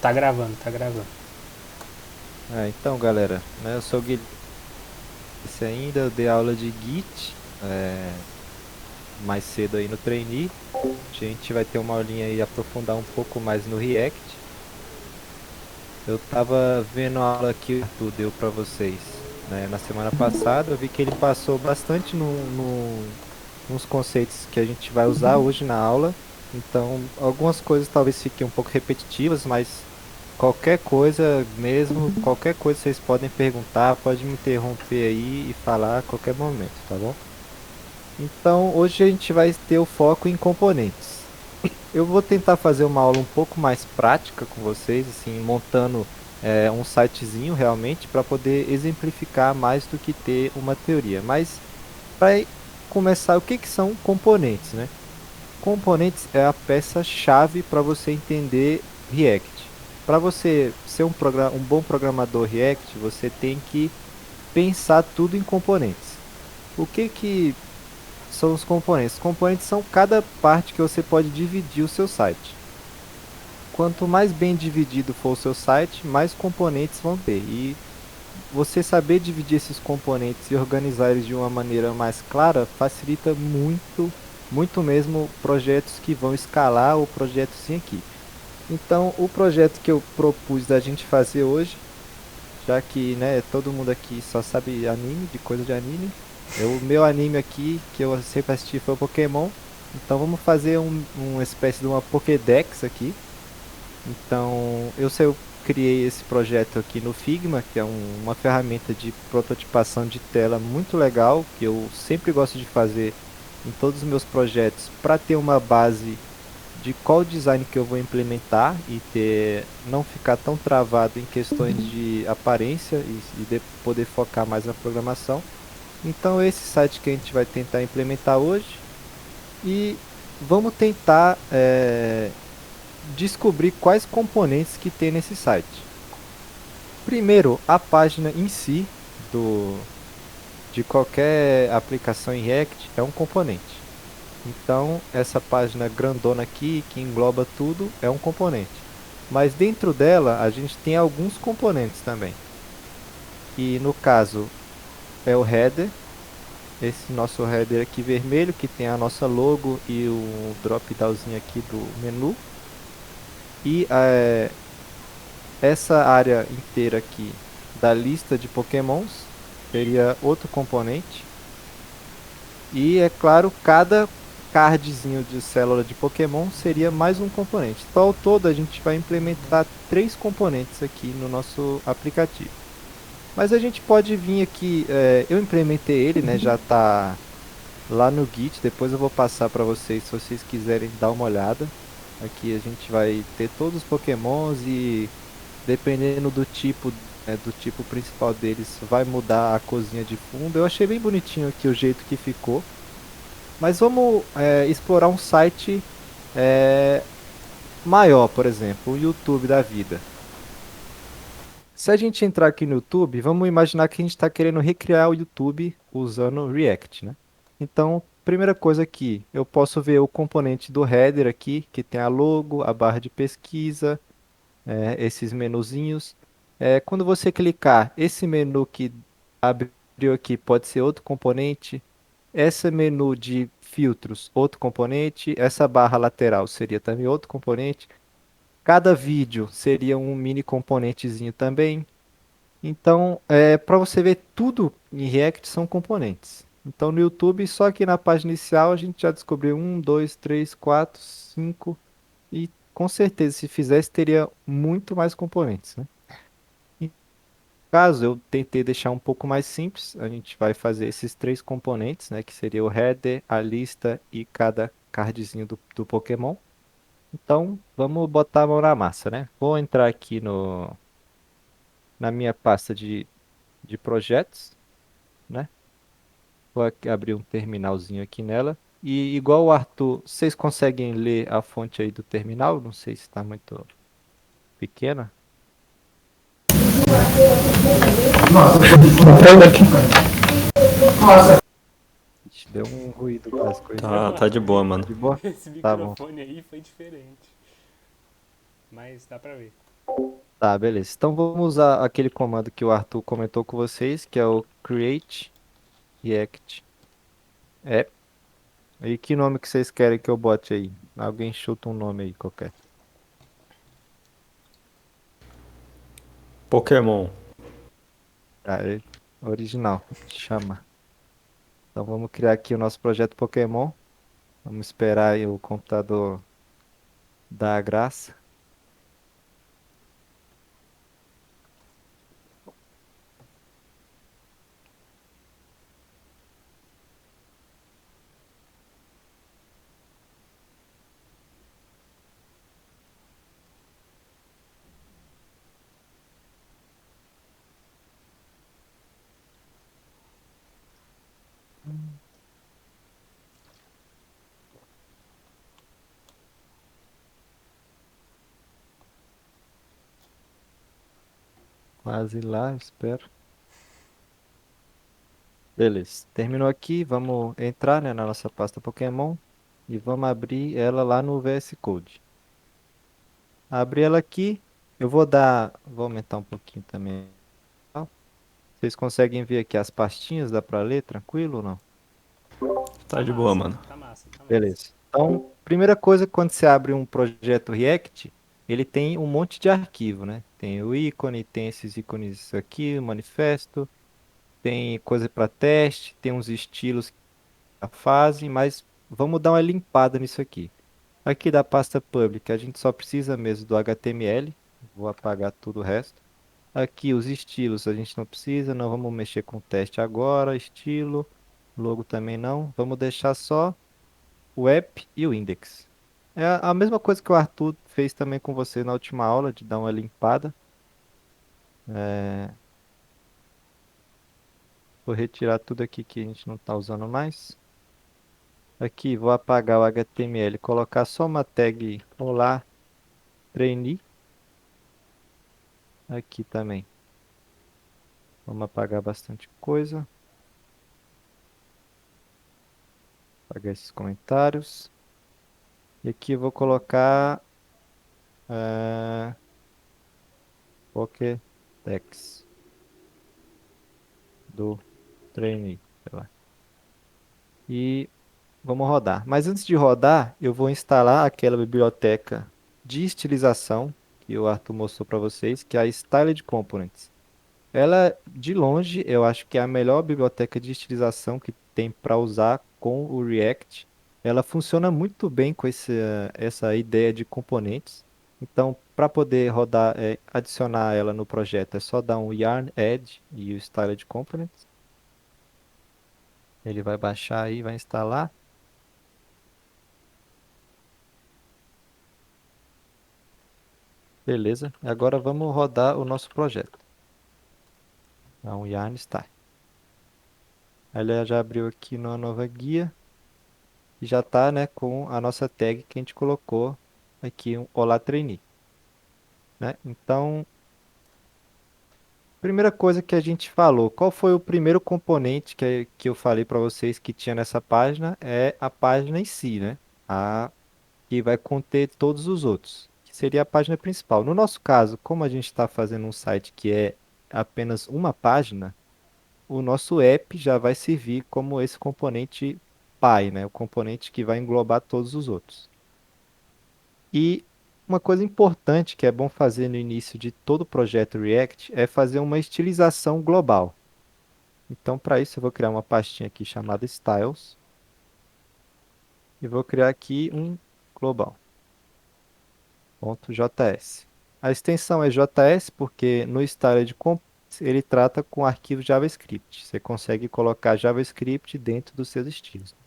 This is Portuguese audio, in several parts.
Tá gravando, tá gravando. Então, galera, né, eu sou o Guilherme ainda, eu dei aula de Git mais cedo aí no trainee. A gente vai ter uma aulinha aí aprofundar um pouco mais no React. Eu tava vendo a aula que o Arthur deu para vocês, né, na semana passada. Eu vi que ele passou bastante nos conceitos que a gente vai usar hoje na aula. Então, algumas coisas talvez fiquem um pouco repetitivas, mas qualquer coisa mesmo, qualquer coisa vocês podem perguntar, pode me interromper aí e falar a qualquer momento, tá bom? Então, hoje a gente vai ter o foco em componentes. Eu vou tentar fazer uma aula um pouco mais prática com vocês, assim, montando um sitezinho realmente para poder exemplificar mais do que ter uma teoria. Mas para começar, o que que são componentes, né? Componentes é a peça-chave para você entender React. Para você ser um bom programador React, você tem que pensar tudo em componentes. O que que são os componentes? Os componentes são cada parte que você pode dividir o seu site. Quanto mais bem dividido for o seu site, mais componentes vão ter. E você saber dividir esses componentes e organizar eles de uma maneira mais clara facilita muito, muito mesmo projetos que vão escalar ou projetos em equipe. Então, o projeto que eu propus da gente fazer hoje, já que, né, todo mundo aqui só sabe anime, de coisa de anime, o meu anime aqui que eu sempre assisti foi o Pokémon. Então, vamos fazer uma espécie de uma Pokédex aqui. Então, eu criei esse projeto aqui no Figma, que é uma ferramenta de prototipação de tela muito legal, que eu sempre gosto de fazer em todos os meus projetos para ter uma base de qual design que eu vou implementar e não ficar tão travado em questões de aparência e poder focar mais na programação. Então, esse site que a gente vai tentar implementar hoje e vamos tentar descobrir quais componentes que tem nesse site. Primeiro, a página em si de qualquer aplicação em React é um componente. Então, essa página grandona aqui, que engloba tudo, é um componente. Mas dentro dela, a gente tem alguns componentes também. E no caso, é o header, esse nosso header aqui vermelho, que tem a nossa logo e o drop downzinho aqui do menu. E essa área inteira aqui da lista de Pokémons seria outro componente. E é claro, cada cardzinho de célula de Pokémon seria mais um componente. Então, ao todo, a gente vai implementar três componentes aqui no nosso aplicativo. Mas a gente pode vir aqui, eu implementei ele, né? Já está lá no Git. Depois eu vou passar para vocês se vocês quiserem dar uma olhada. Aqui a gente vai ter todos os Pokémons e dependendo do tipo principal deles, vai mudar a corzinha de fundo. Eu achei bem bonitinho aqui o jeito que ficou. Mas vamos explorar um site é, maior, por exemplo, o YouTube da vida. Se a gente entrar aqui no YouTube, vamos imaginar que a gente está querendo recriar o YouTube usando o React, né? Então, primeira coisa aqui, eu posso ver o componente do header aqui, que tem a logo, a barra de pesquisa, esses menuzinhos. Quando você clicar, esse menu que abriu aqui pode ser outro componente. Esse menu de filtros, outro componente. Essa barra lateral seria também outro componente. Cada vídeo seria um mini componentezinho também. Então, para você ver tudo em React são componentes. Então, no YouTube, só aqui na página inicial, a gente já descobriu um, dois, três, quatro, cinco. E com certeza, se fizesse, teria muito mais componentes, né? Em caso, eu tentei deixar um pouco mais simples. A gente vai fazer esses três componentes, né? Que seria o header, a lista e cada cardzinho do Pokémon. Então, vamos botar a mão na massa, né? Vou entrar aqui na minha pasta de projetos, né? Vou abrir um terminalzinho aqui nela. E igual o Arthur, vocês conseguem ler a fonte aí do terminal? Não sei se está muito pequena. Entrando aqui. Ixi, deu um ruído básico aí. Deu uma Tá de boa, tremida. mano. De boa? Esse Tá bom. microfone aí foi diferente. Mas dá pra ver. Tá, beleza. Então vamos usar aquele comando que o Arthur comentou com vocês, que é o create react app. E que nome que vocês querem que eu bote aí? Alguém chuta um nome aí qualquer. Pokémon. Ah, é original. Chama. Então vamos criar aqui o nosso projeto Pokémon. Vamos esperar aí o computador dar a graça. Quase lá, espero. Beleza. Terminou aqui. Vamos entrar, né, na nossa pasta Pokémon e vamos abrir ela lá no VS Code. Abrir ela aqui. Vou aumentar um pouquinho também. Vocês conseguem ver aqui as pastinhas? Dá pra ler tranquilo ou não? Tá de boa, mano. Tá massa, tá massa. Beleza. Então, primeira coisa, quando você abre um projeto React, ele tem um monte de arquivo, né? Tem o ícone, tem esses ícones aqui, o manifesto, tem coisa para teste, tem uns estilos da fase, mas vamos dar uma limpada nisso aqui. Aqui da pasta public, a gente só precisa mesmo do HTML, vou apagar tudo o resto. Aqui os estilos a gente não precisa, não vamos mexer com o teste agora, estilo, logo também não. Vamos deixar só o app e o index. É a mesma coisa que o Arthur fez também com você na última aula, de dar uma limpada. É, vou retirar tudo aqui que a gente não está usando mais. Aqui vou apagar o HTML, colocar só uma tag olá trainee aqui também. Vamos apagar bastante coisa, apagar esses comentários. E aqui eu vou colocar uh, Pokédex do trainee. Sei lá. E vamos rodar. Mas antes de rodar, eu vou instalar aquela biblioteca de estilização que o Arthur mostrou para vocês, que é a Styled Components. Ela, de longe, eu acho que é a melhor biblioteca de estilização que tem para usar com o React. Ela funciona muito bem com essa ideia de componentes. Então, para poder rodar, adicionar ela no projeto, é só dar um yarn add e o Styled Components. Ele vai baixar aí, vai instalar. Beleza. Agora vamos rodar o nosso projeto. É um yarn start. Ele já abriu aqui na nova guia e já está, né, com a nossa tag que a gente colocou aqui, um Olá Trainee, né? Então, primeira coisa que a gente falou, qual foi o primeiro componente que eu falei para vocês que tinha nessa página? É a página em si, né? A que vai conter todos os outros, que seria a página principal. No nosso caso, como a gente está fazendo um site que é apenas uma página, o nosso app já vai servir como esse componente pai, né? O componente que vai englobar todos os outros. E uma coisa importante que é bom fazer no início de todo projeto React é fazer uma estilização global. Então, para isso, eu vou criar uma pastinha aqui chamada Styles e vou criar aqui um global.js. A extensão é JS porque no Styled Components ele trata com arquivo JavaScript. Você consegue colocar JavaScript dentro dos seus estilos.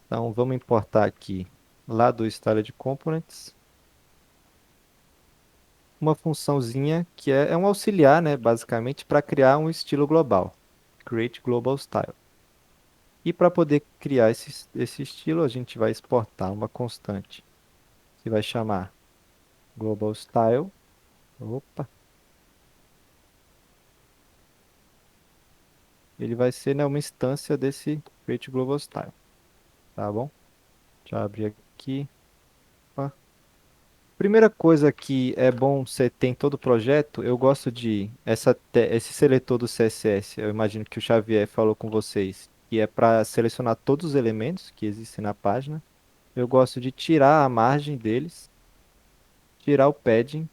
Então, vamos importar aqui lá do Styled Components uma funçãozinha que é um auxiliar, né, basicamente, para criar um estilo global. Create Global Style. E para poder criar esse estilo, a gente vai exportar uma constante que vai chamar Global Style. Opa, ele vai ser, né, uma instância desse Create Global Style, tá bom? Deixa eu abrir aqui. Opa. Primeira coisa que é bom você ter em todo projeto, eu gosto de esse seletor do CSS. Eu imagino que o Xavier falou com vocês, que é para selecionar todos os elementos que existem na página. Eu gosto de tirar a margem deles, tirar o padding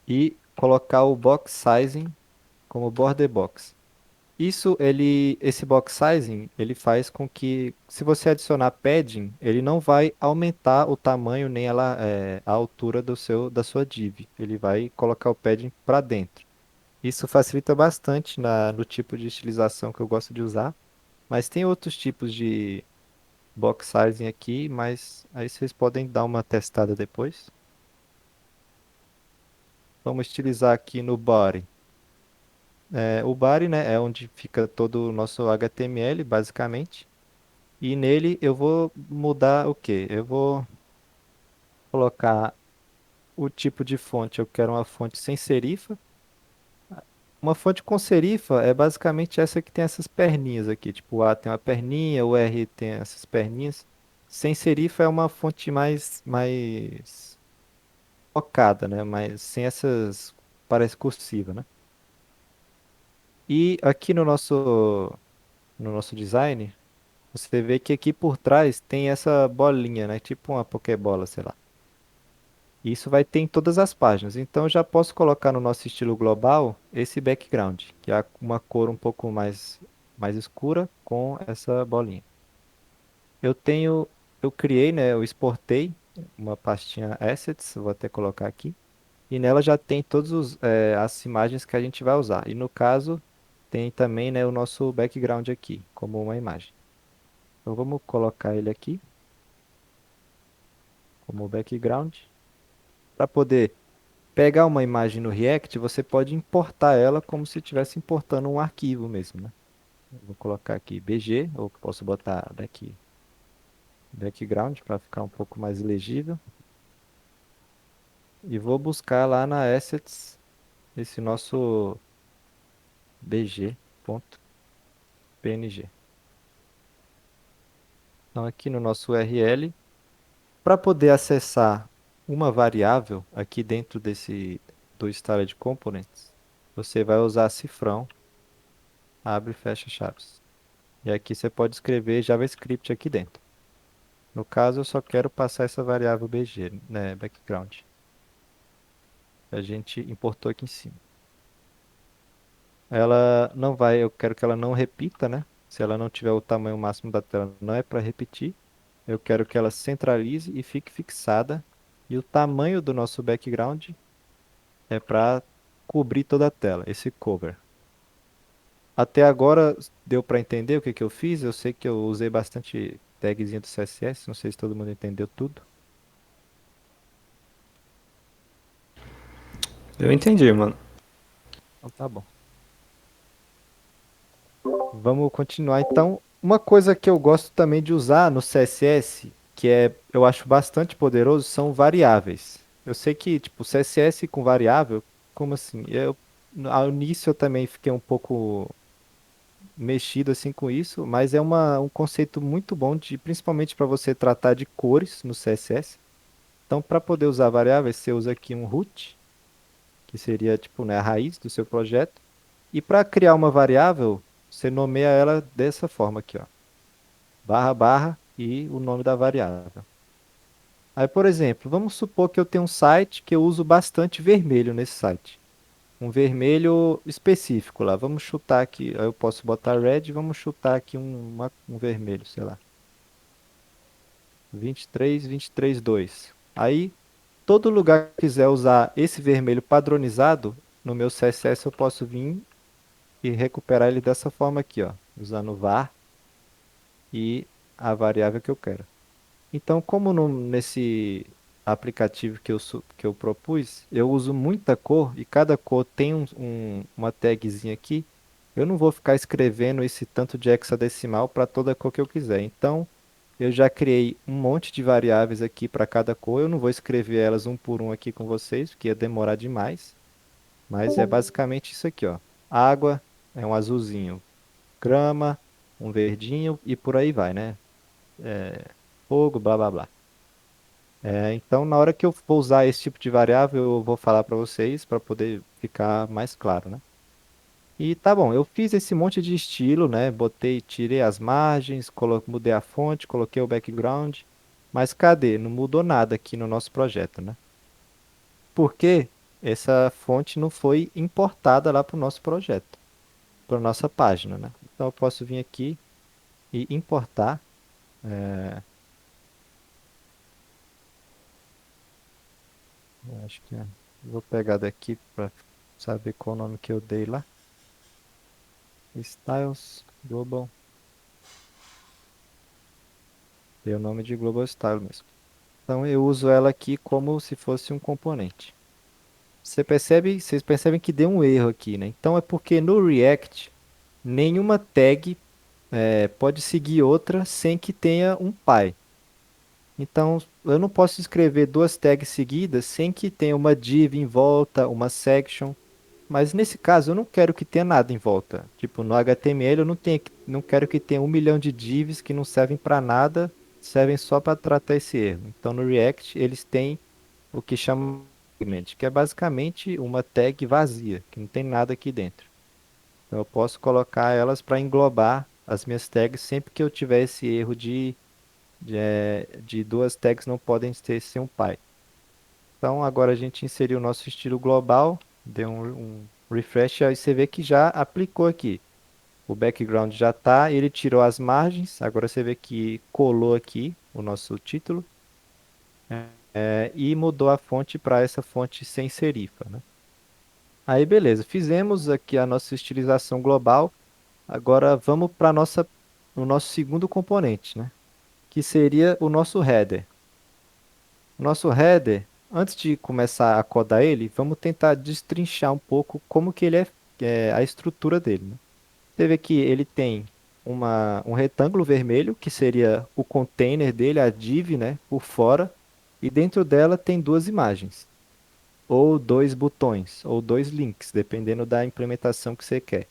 e colocar o box sizing como border box. Esse box sizing, ele faz com que, se você adicionar padding, ele não vai aumentar o tamanho nem a altura da sua div. Ele vai colocar o padding para dentro. Isso facilita bastante no tipo de estilização que eu gosto de usar. Mas tem outros tipos de box sizing aqui, mas aí vocês podem dar uma testada depois. Vamos estilizar aqui no body. O body, né, é onde fica todo o nosso HTML, basicamente. E nele eu vou mudar o quê? Eu vou colocar o tipo de fonte. Eu quero uma fonte sem serifa. Uma fonte com serifa é basicamente essa que tem essas perninhas aqui. Tipo, o A tem uma perninha, o R tem essas perninhas. Sem serifa é uma fonte mais focada, né? Mas sem essas, parece cursiva, né? E aqui no nosso design, você vê que aqui por trás tem essa bolinha, né? Tipo uma Pokébola, sei lá. Isso vai ter em todas as páginas. Então eu já posso colocar no nosso estilo global esse background, que é uma cor um pouco mais escura com essa bolinha. Eu tenho, eu criei, né? Eu exportei uma pastinha assets, vou até colocar aqui. E nela já tem as imagens que a gente vai usar. E no caso, tem também, né, o nosso background aqui, como uma imagem. Então vamos colocar ele aqui como background. Para poder pegar uma imagem no React, você pode importar ela como se estivesse importando um arquivo mesmo, né? Eu vou colocar aqui BG, ou posso botar background para ficar um pouco mais legível. E vou buscar lá na assets esse nosso bg.png. Então aqui no nosso URL, para poder acessar uma variável aqui dentro do Styled Components, você vai usar cifrão, abre e fecha chaves. E aqui você pode escrever JavaScript aqui dentro. No caso, eu só quero passar essa variável bg, né, background, que a gente importou aqui em cima. Ela não vai, eu quero que ela não repita, né? Se ela não tiver o tamanho máximo da tela, não é para repetir. Eu quero que ela centralize e fique fixada. E o tamanho do nosso background é para cobrir toda a tela, esse cover. Até agora deu para entender o que que eu fiz? Eu sei que eu usei bastante tagzinha do CSS, não sei se todo mundo entendeu tudo. Eu entendi, mano. Então tá bom. Vamos continuar então. Uma coisa que eu gosto também de usar no CSS, eu acho bastante poderoso, são variáveis. Eu sei que, tipo, CSS com variável, como assim? Ao início eu também fiquei um pouco mexido assim com isso, mas é um conceito muito bom principalmente para você tratar de cores no CSS. Então, para poder usar variáveis, você usa aqui um root, que seria tipo, né, a raiz do seu projeto. E para criar uma variável, você nomeia ela dessa forma aqui, ó, barra barra e o nome da variável. Aí, por exemplo, vamos supor que eu tenho um site que eu uso bastante vermelho nesse site. Um vermelho específico lá. Vamos chutar aqui. Aí eu posso botar red, vamos chutar aqui um vermelho, sei lá. 23, 2. Aí, todo lugar que quiser usar esse vermelho padronizado, no meu CSS eu posso vir e recuperar ele dessa forma aqui, ó, usando var e a variável que eu quero. Então, como nesse aplicativo que eu propus, eu uso muita cor e cada cor tem uma tagzinha aqui, eu não vou ficar escrevendo esse tanto de hexadecimal para toda cor que eu quiser. Então, eu já criei um monte de variáveis aqui para cada cor. Eu não vou escrever elas um por um aqui com vocês, porque ia demorar demais. Mas é basicamente isso aqui, ó. Água é um azulzinho, grama, um verdinho e por aí vai, né? fogo, blá blá blá. Então, na hora que eu for usar esse tipo de variável, eu vou falar para vocês para poder ficar mais claro, né? E tá bom, eu fiz esse monte de estilo, né? Botei, tirei as margens, mudei a fonte, coloquei o background, mas cadê? Não mudou nada aqui no nosso projeto, né? Porque essa fonte não foi importada lá para o nosso projeto, para nossa página, né? Então eu posso vir aqui e importar. Eu acho que vou pegar daqui para saber qual o nome que eu dei lá. Styles Global. Dei o nome de Global Style mesmo. Então eu uso ela aqui como se fosse um componente. Vocês percebem que deu um erro aqui, né? Então é porque no React nenhuma tag pode seguir outra sem que tenha um pai. Então eu não posso escrever duas tags seguidas sem que tenha uma div em volta, uma section. Mas nesse caso eu não quero que tenha nada em volta. Tipo, no HTML eu não quero que tenha 1 milhão de divs que não servem para nada, servem só para tratar esse erro. Então no React eles têm o que chama segment, que é basicamente uma tag vazia, que não tem nada aqui dentro. Então eu posso colocar elas para englobar as minhas tags sempre que eu tiver esse erro de duas tags não podem ter sem um pai. Então agora a gente inseriu o nosso estilo global, deu um refresh, aí você vê que já aplicou aqui. O background já está, ele tirou as margens, agora você vê que colou aqui o nosso título, e mudou a fonte para essa fonte sem serifa, né? Aí beleza, fizemos aqui a nossa estilização global, agora vamos para o nosso segundo componente, né? Que seria o nosso header. O nosso header, antes de começar a codar ele, vamos tentar destrinchar um pouco como que ele é a estrutura dele, né? Você vê que ele tem um retângulo vermelho, que seria o container dele, a div, né, por fora, e dentro dela tem duas imagens, ou dois botões, ou dois links, dependendo da implementação que você quer.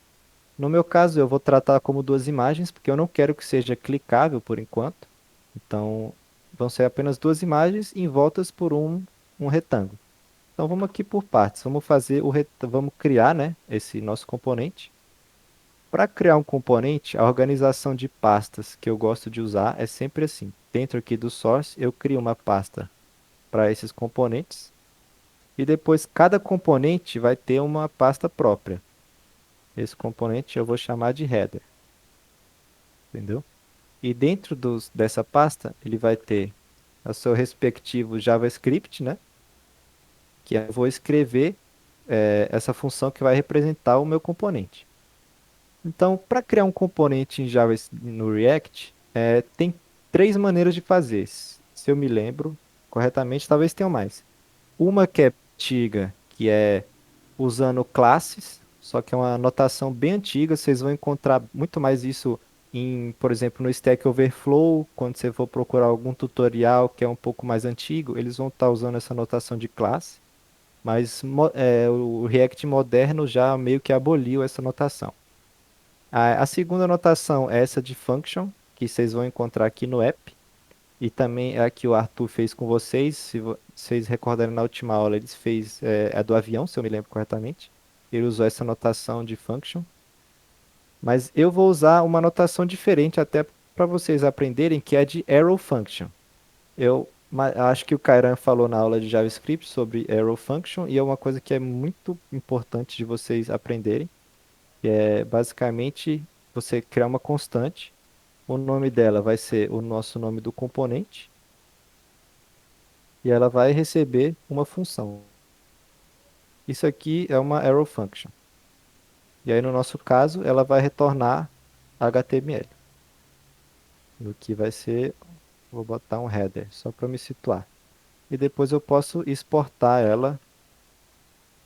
No meu caso, eu vou tratar como duas imagens, porque eu não quero que seja clicável por enquanto. Então, vão ser apenas duas imagens envoltas por um retângulo. Então, vamos aqui por partes. Vamos criar, né, esse nosso componente. Para criar um componente, a organização de pastas que eu gosto de usar é sempre assim. Dentro aqui do source, eu crio uma pasta para esses componentes e depois cada componente vai ter uma pasta própria. Esse componente eu vou chamar de header, entendeu? E dentro dessa pasta, ele vai ter o seu respectivo JavaScript, né? Que eu vou escrever essa função que vai representar o meu componente. Então, para criar um componente em Java no React, tem três maneiras de fazer. Se eu me lembro corretamente, talvez tenham mais. Uma que é antiga, que é usando classes, só que é uma notação bem antiga. Vocês vão encontrar muito mais isso por exemplo, no Stack Overflow, quando você for procurar algum tutorial que é um pouco mais antigo, eles vão estar usando essa notação de classe, mas o React moderno já meio que aboliu essa notação. A segunda notação é essa de function, que vocês vão encontrar aqui no app. E também é a que o Arthur fez com vocês. Se vocês recordarem na última aula, ele fez a do avião, se eu me lembro corretamente. Ele usou essa notação de function. Mas eu vou usar uma notação diferente até para vocês aprenderem, que é a de arrow function. Acho que o Kairan falou na aula de JavaScript sobre arrow function e é uma coisa que é muito importante de vocês aprenderem. Que é basicamente você criar uma constante. O nome dela vai ser o nosso nome do componente e ela vai receber uma função. Isso aqui é uma arrow function. E aí, no nosso caso, ela vai retornar HTML. O que vai ser, vou botar um header, só para me situar. E depois eu posso exportar ela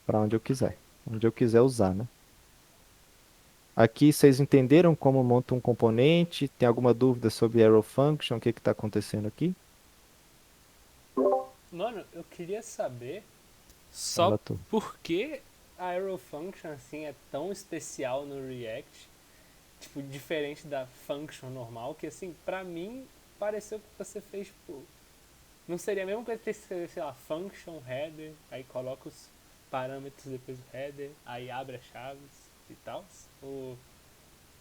para onde eu quiser usar, né? Aqui vocês entenderam como monta um componente? Tem alguma dúvida sobre arrow function? O que está acontecendo aqui? Mano, eu queria saber só Fala tu. por que a Arrow Function assim é tão especial no React, tipo, diferente da function normal, que assim, pra mim pareceu que você fez, tipo, não seria a mesma coisa que ter, sei lá, function, header, aí coloca os parâmetros depois do header, aí abre as chaves e tal? Ou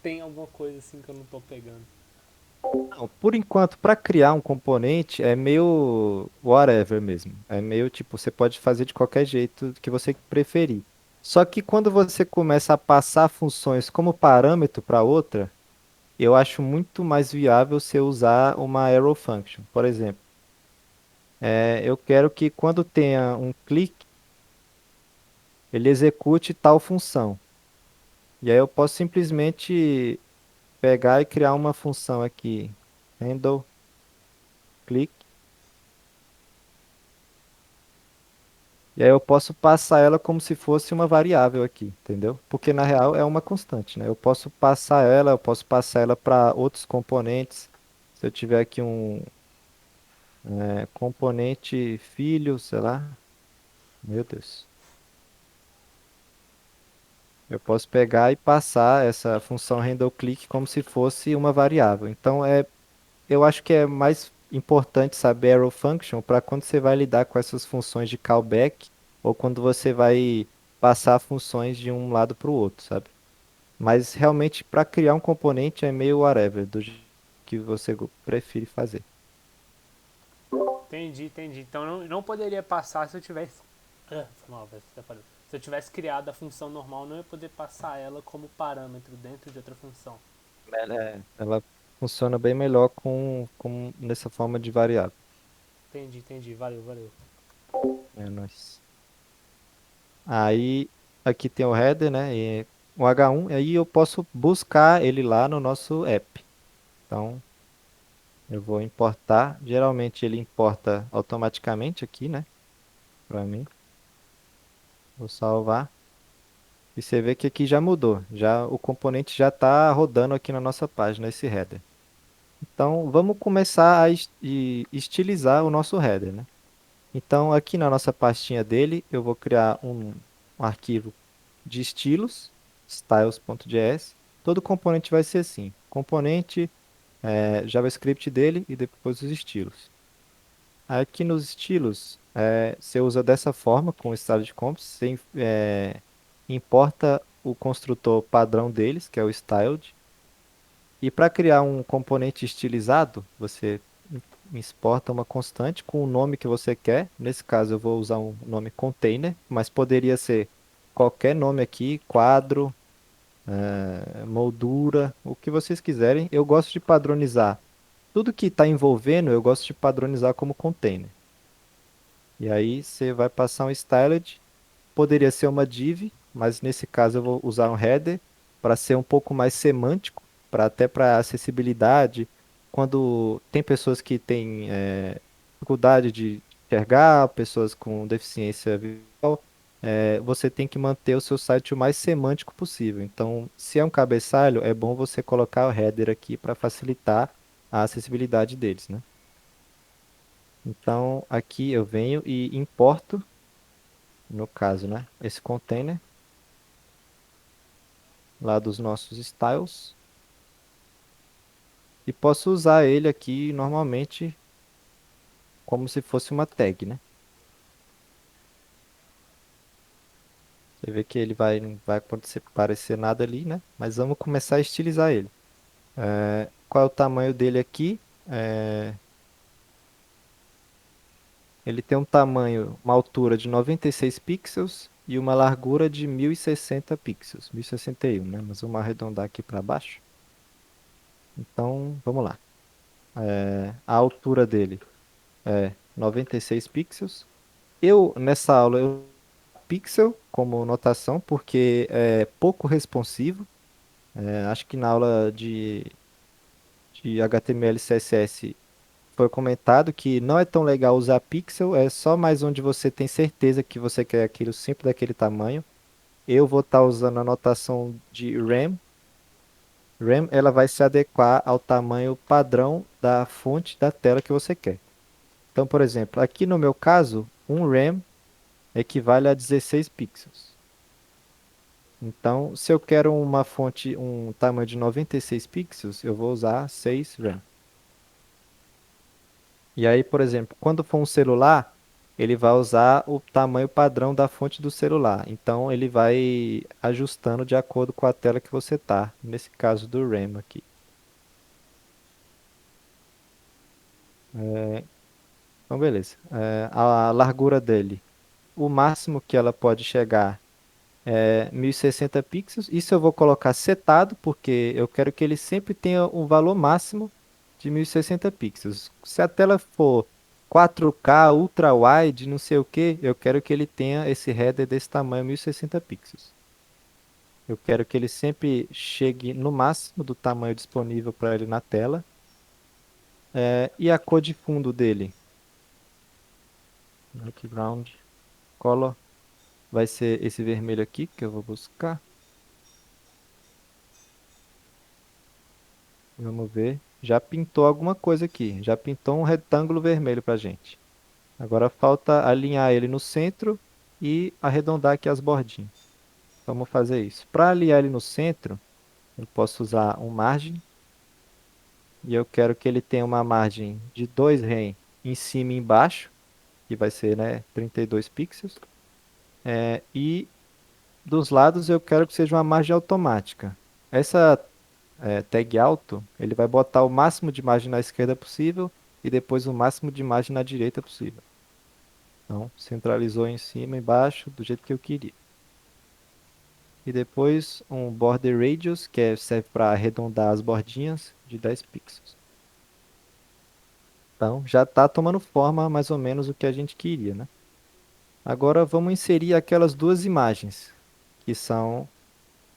tem alguma coisa assim que eu não tô pegando? Não, por enquanto, para criar um componente é meio whatever mesmo. É meio tipo, você pode fazer de qualquer jeito que você preferir. Só que quando você começa a passar funções como parâmetro para outra, eu acho muito mais viável você usar uma arrow function. Por exemplo, eu quero que quando tenha um clique, ele execute tal função. E aí eu posso simplesmente pegar e criar uma função aqui, handle click. E aí eu posso passar ela como se fosse uma variável aqui, entendeu? Porque na real é uma constante, né? Eu posso passar ela para outros componentes. Se eu tiver aqui um componente filho, sei lá, meu Deus. Eu posso pegar e passar essa função handleClick como se fosse uma variável. Então eu acho que é mais importante saber arrow function para quando você vai lidar com essas funções de callback ou quando você vai passar funções de um lado para o outro, sabe? Mas realmente para criar um componente é meio whatever, do jeito que você prefere fazer. Entendi, entendi. Então não poderia passar se eu tivesse. Foi mal, velho, você tá falando. Se eu tivesse criado a função normal, não ia poder passar ela como parâmetro dentro de outra função. Ela funciona bem melhor com nessa forma de variável. Entendi, entendi. Valeu, valeu. É nóis. Aí aqui tem o header, né? E o H1, aí eu posso buscar ele lá no nosso app. Então eu vou importar. Geralmente ele importa automaticamente aqui, né? Para mim. Vou salvar. E você vê que aqui já mudou. Já o componente já está rodando aqui na nossa página, esse header. Então vamos começar a estilizar o nosso header, né? Então aqui na nossa pastinha dele, eu vou criar um arquivo de estilos, styles.js. Todo componente vai ser assim. Componente, JavaScript dele e depois os estilos. Aqui nos estilos, você usa dessa forma, com o style de comps, você importa o construtor padrão deles, que é o styled, e para criar um componente estilizado, você exporta uma constante com o nome que você quer. Nesse caso, eu vou usar um nome container, mas poderia ser qualquer nome aqui, quadro, moldura, o que vocês quiserem. Eu gosto de padronizar. Tudo que está envolvendo, eu gosto de padronizar como container. E aí você vai passar um styled, poderia ser uma div, mas nesse caso eu vou usar um header para ser um pouco mais semântico, para até para acessibilidade. Quando tem pessoas que têm dificuldade de enxergar, pessoas com deficiência visual, você tem que manter o seu site o mais semântico possível. Então, se é um cabeçalho, é bom você colocar o header aqui para facilitar a acessibilidade deles, né? Então, aqui eu venho e importo, no caso, né, esse container lá dos nossos styles e posso usar ele aqui normalmente como se fosse uma tag, né? Você vê que ele não vai acontecer, parecer nada ali, né? Mas vamos começar a estilizar ele. Qual é o tamanho dele aqui? É, ele tem um tamanho, uma altura de 96 pixels e uma largura de 1060 pixels, 1061, né? Mas vamos arredondar aqui para baixo. Então, vamos lá. A altura dele é 96 pixels. Nessa aula, eu pixel como notação porque é pouco responsivo. Acho que na aula de HTML e CSS foi comentado que não é tão legal usar pixel, é só mais onde você tem certeza que você quer aquilo sempre daquele tamanho. Eu vou estar usando a notação de RAM. RAM, ela vai se adequar ao tamanho padrão da fonte da tela que você quer. Então, por exemplo, aqui no meu caso, um RAM equivale a 16 pixels. Então, se eu quero uma fonte, um tamanho de 96 pixels, eu vou usar 6 RAM. E aí, por exemplo, quando for um celular, ele vai usar o tamanho padrão da fonte do celular. Então, ele vai ajustando de acordo com a tela que você tá. Nesse caso do RAM aqui. Então, beleza. A largura dele, o máximo que ela pode chegar é 1060 pixels. Isso eu vou colocar setado, porque eu quero que ele sempre tenha um valor máximo de 1060 pixels. Se a tela for 4K, ultra wide, não sei o que, eu quero que ele tenha esse header desse tamanho, 1060 pixels. Eu quero que ele sempre chegue no máximo do tamanho disponível para ele na tela. E a cor de fundo dele, background color, vai ser esse vermelho aqui que eu vou buscar. Vamos ver. Já pintou alguma coisa aqui. Já pintou um retângulo vermelho pra gente. Agora falta alinhar ele no centro e arredondar aqui as bordinhas. Vamos fazer isso. Para alinhar ele no centro, eu posso usar um margem. E eu quero que ele tenha uma margem de 2 rem em cima e embaixo, que vai ser, né, 32 pixels. E dos lados eu quero que seja uma margem automática. Essa tag alto, ele vai botar o máximo de margem na esquerda possível e depois o máximo de margem na direita possível. Então, centralizou em cima e embaixo do jeito que eu queria. E depois um border radius, serve para arredondar as bordinhas de 10 pixels. Então, já está tomando forma mais ou menos o que a gente queria, né? Agora vamos inserir aquelas duas imagens, que são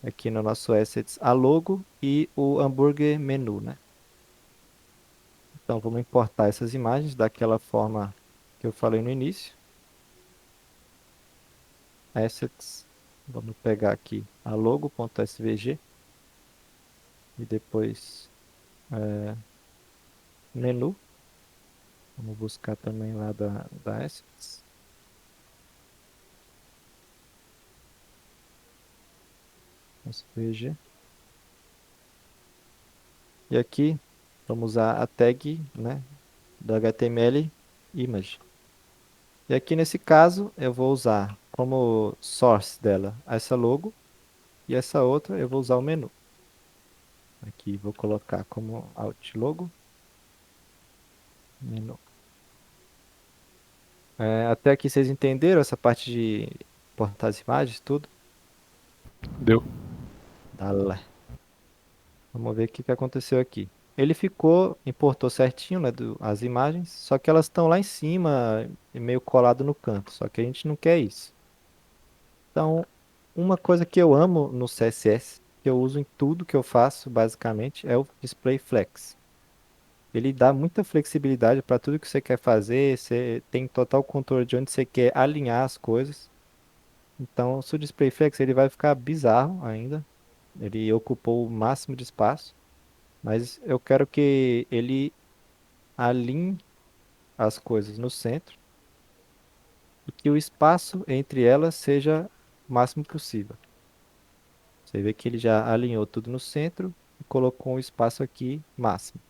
aqui no nosso assets a logo e o hambúrguer menu, né? Então vamos importar essas imagens daquela forma que eu falei no início. Assets, vamos pegar aqui a logo.svg e depois menu. Vamos buscar também lá da Assets. SVG. E aqui vamos usar a tag, né, do HTML image. E aqui nesse caso eu vou usar como source dela essa logo e essa outra eu vou usar o menu. Aqui vou colocar como alt logo, menu. Até aqui vocês entenderam essa parte de importar as imagens, tudo? Deu. Dale. Vamos ver o que que aconteceu aqui. Ele importou certinho, né, as imagens, só que elas estão lá em cima, meio colado no canto, só que a gente não quer isso. Então, uma coisa que eu amo no CSS, que eu uso em tudo que eu faço, basicamente, é o Display Flex. Ele dá muita flexibilidade para tudo que você quer fazer, você tem total controle de onde você quer alinhar as coisas. Então, se o Display Flex ele vai ficar bizarro ainda. Ele ocupou o máximo de espaço, mas eu quero que ele alinhe as coisas no centro e que o espaço entre elas seja o máximo possível. Você vê que ele já alinhou tudo no centro e colocou um espaço aqui máximo.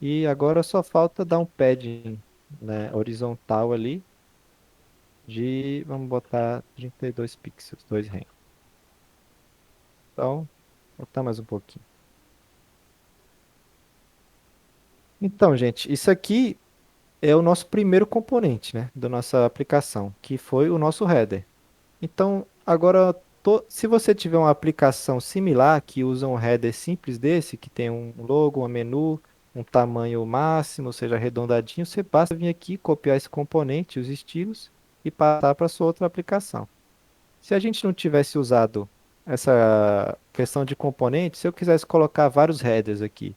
E agora só falta dar um padding, né, horizontal ali vamos botar 32 pixels, 2 rem. Então, vou botar mais um pouquinho. Então, gente, isso aqui é o nosso primeiro componente, né, da nossa aplicação, que foi o nosso header. Então, agora, se você tiver uma aplicação similar que usa um header simples desse, que tem um logo, um menu, um tamanho máximo, ou seja, arredondadinho, você basta vir aqui, copiar esse componente, os estilos, e passar para sua outra aplicação. Se a gente não tivesse usado essa questão de componentes, se eu quisesse colocar vários headers aqui,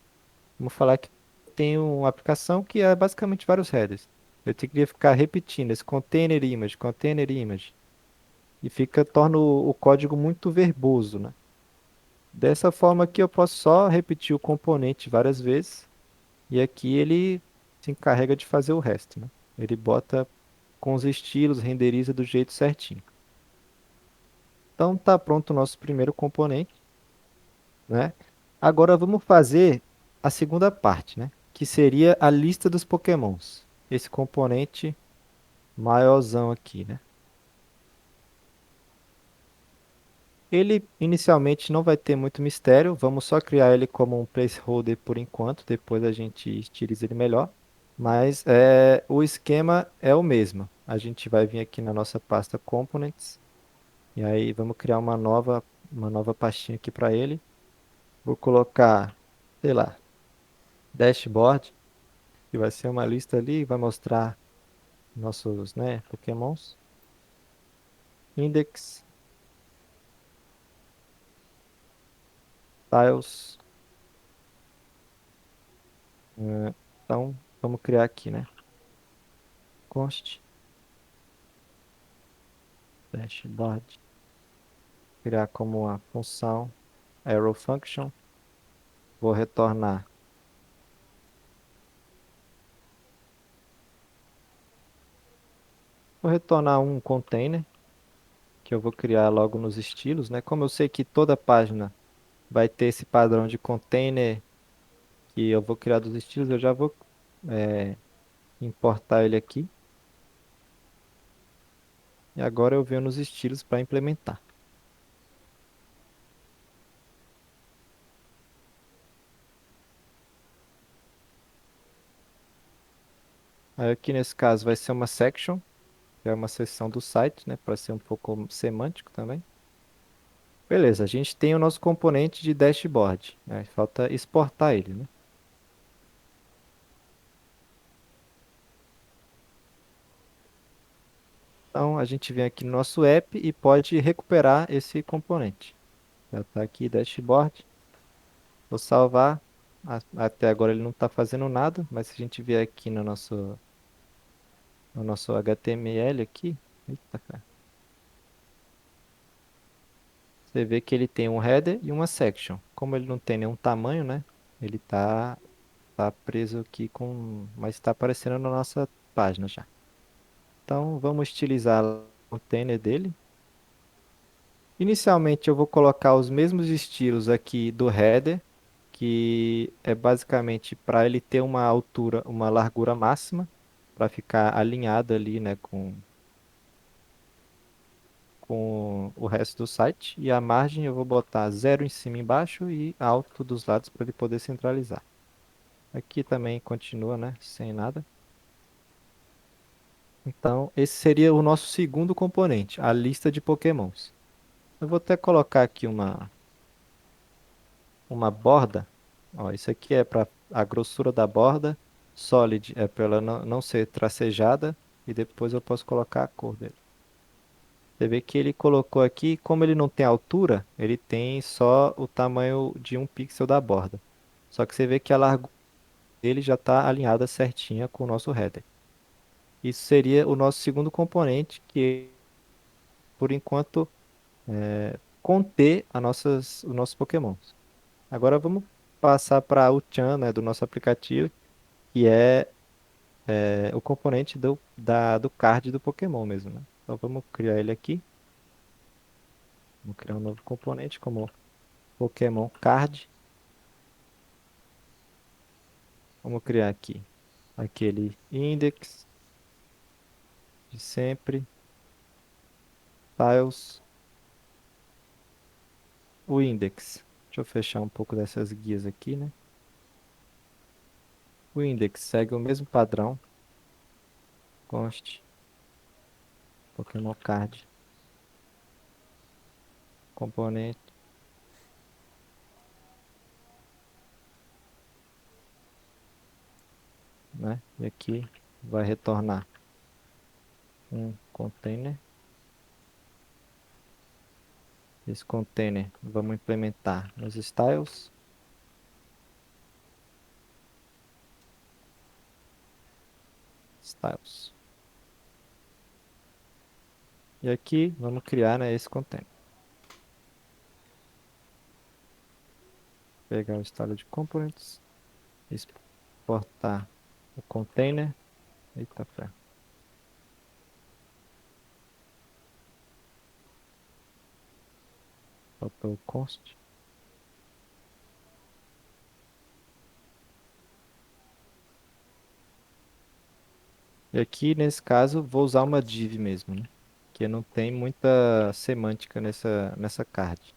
vamos falar que tem uma aplicação que é basicamente vários headers. Eu teria que ficar repetindo esse container image, e torna o código muito verboso, né? Dessa forma aqui eu posso só repetir o componente várias vezes e aqui ele se encarrega de fazer o resto, né? Ele bota com os estilos, renderiza do jeito certinho. Então tá pronto o nosso primeiro componente, né? Agora vamos fazer a segunda parte, né? que seria a lista dos Pokémons. Esse componente maiorzão aqui, né? Ele inicialmente não vai ter muito mistério, vamos só criar ele como um placeholder por enquanto, depois a gente estiliza ele melhor. Mas o esquema é o mesmo. A gente vai vir aqui na nossa pasta Components e aí vamos criar uma nova pastinha aqui para ele. Vou colocar, sei lá, dashboard, que vai ser uma lista ali, vai mostrar nossos, né, Pokémons. Index, tiles. Então, vamos criar aqui, né? Const, dashboard, criar como uma função arrow function. Vou retornar. Vou retornar um container que eu vou criar logo nos estilos, né? Como eu sei que toda página vai ter esse padrão de container que eu vou criar dos estilos, eu já vou eh, importar ele aqui. E agora eu venho nos estilos para implementar. Aí aqui nesse caso vai ser uma section, que é uma seção do site, né? Para ser um pouco semântico também. Beleza, a gente tem o nosso componente de dashboard, né? Falta exportar ele, né? Então a gente vem aqui no nosso app e pode recuperar esse componente. Já está aqui dashboard. Vou salvar. Até agora ele não está fazendo nada, mas se a gente vier aqui no nosso HTML aqui, eita, cara, você vê que ele tem um header e uma section. Como ele não tem nenhum tamanho, né? Ele tá preso aqui com, mas está aparecendo na nossa página já. Então vamos utilizar o container dele. Inicialmente eu vou colocar os mesmos estilos aqui do header, que é basicamente para ele ter uma altura, uma largura máxima, para ficar alinhado ali, né, com o resto do site. E a margem eu vou botar zero em cima e embaixo e alto dos lados para ele poder centralizar. Aqui também continua, né, sem nada. Então, esse seria o nosso segundo componente, a lista de Pokémons. Eu vou até colocar aqui uma borda. Ó, isso aqui é para a grossura da borda. Solid é para ela não ser tracejada. E depois eu posso colocar a cor dele. Você vê que ele colocou aqui, como ele não tem altura, ele tem só o tamanho de 1 pixel da borda. Só que você vê que a largura dele já está alinhada certinha com o nosso header. Isso seria o nosso segundo componente, que por enquanto conter os nossos Pokémons. Agora vamos passar para o Chan, né, do nosso aplicativo, que é o componente do card do Pokémon mesmo, né? Então vamos criar ele aqui. Vamos criar um novo componente como Pokémon Card. Vamos criar aqui aquele index de sempre, tiles, o index. Deixa eu fechar um pouco dessas guias aqui, né? O index segue o mesmo padrão, const Pokémon Card, componente, né? E aqui vai retornar um container. Esse container vamos implementar nos styles. Styles. E aqui vamos criar, né, esse container. Pegar o style de components, exportar o container. Eita, ferro. Faltou o const. E aqui, nesse caso, vou usar uma div mesmo, né? Que não tem muita semântica nessa card.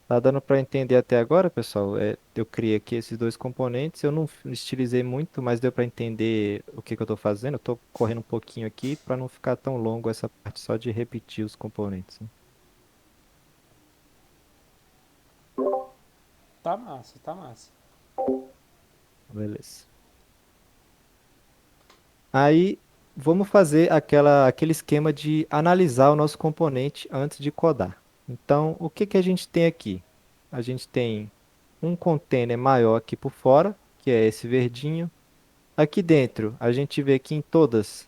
Tá dando para entender até agora, pessoal? Eu criei aqui esses dois componentes. Eu não estilizei muito, mas deu para entender o que que eu estou fazendo. Eu estou correndo um pouquinho aqui para não ficar tão longo essa parte só de repetir os componentes, né? Tá massa, tá massa. Beleza. Aí vamos fazer aquele esquema de analisar o nosso componente antes de codar. Então, o que que a gente tem aqui? A gente tem um container maior aqui por fora, que é esse verdinho. Aqui dentro, a gente vê que em todas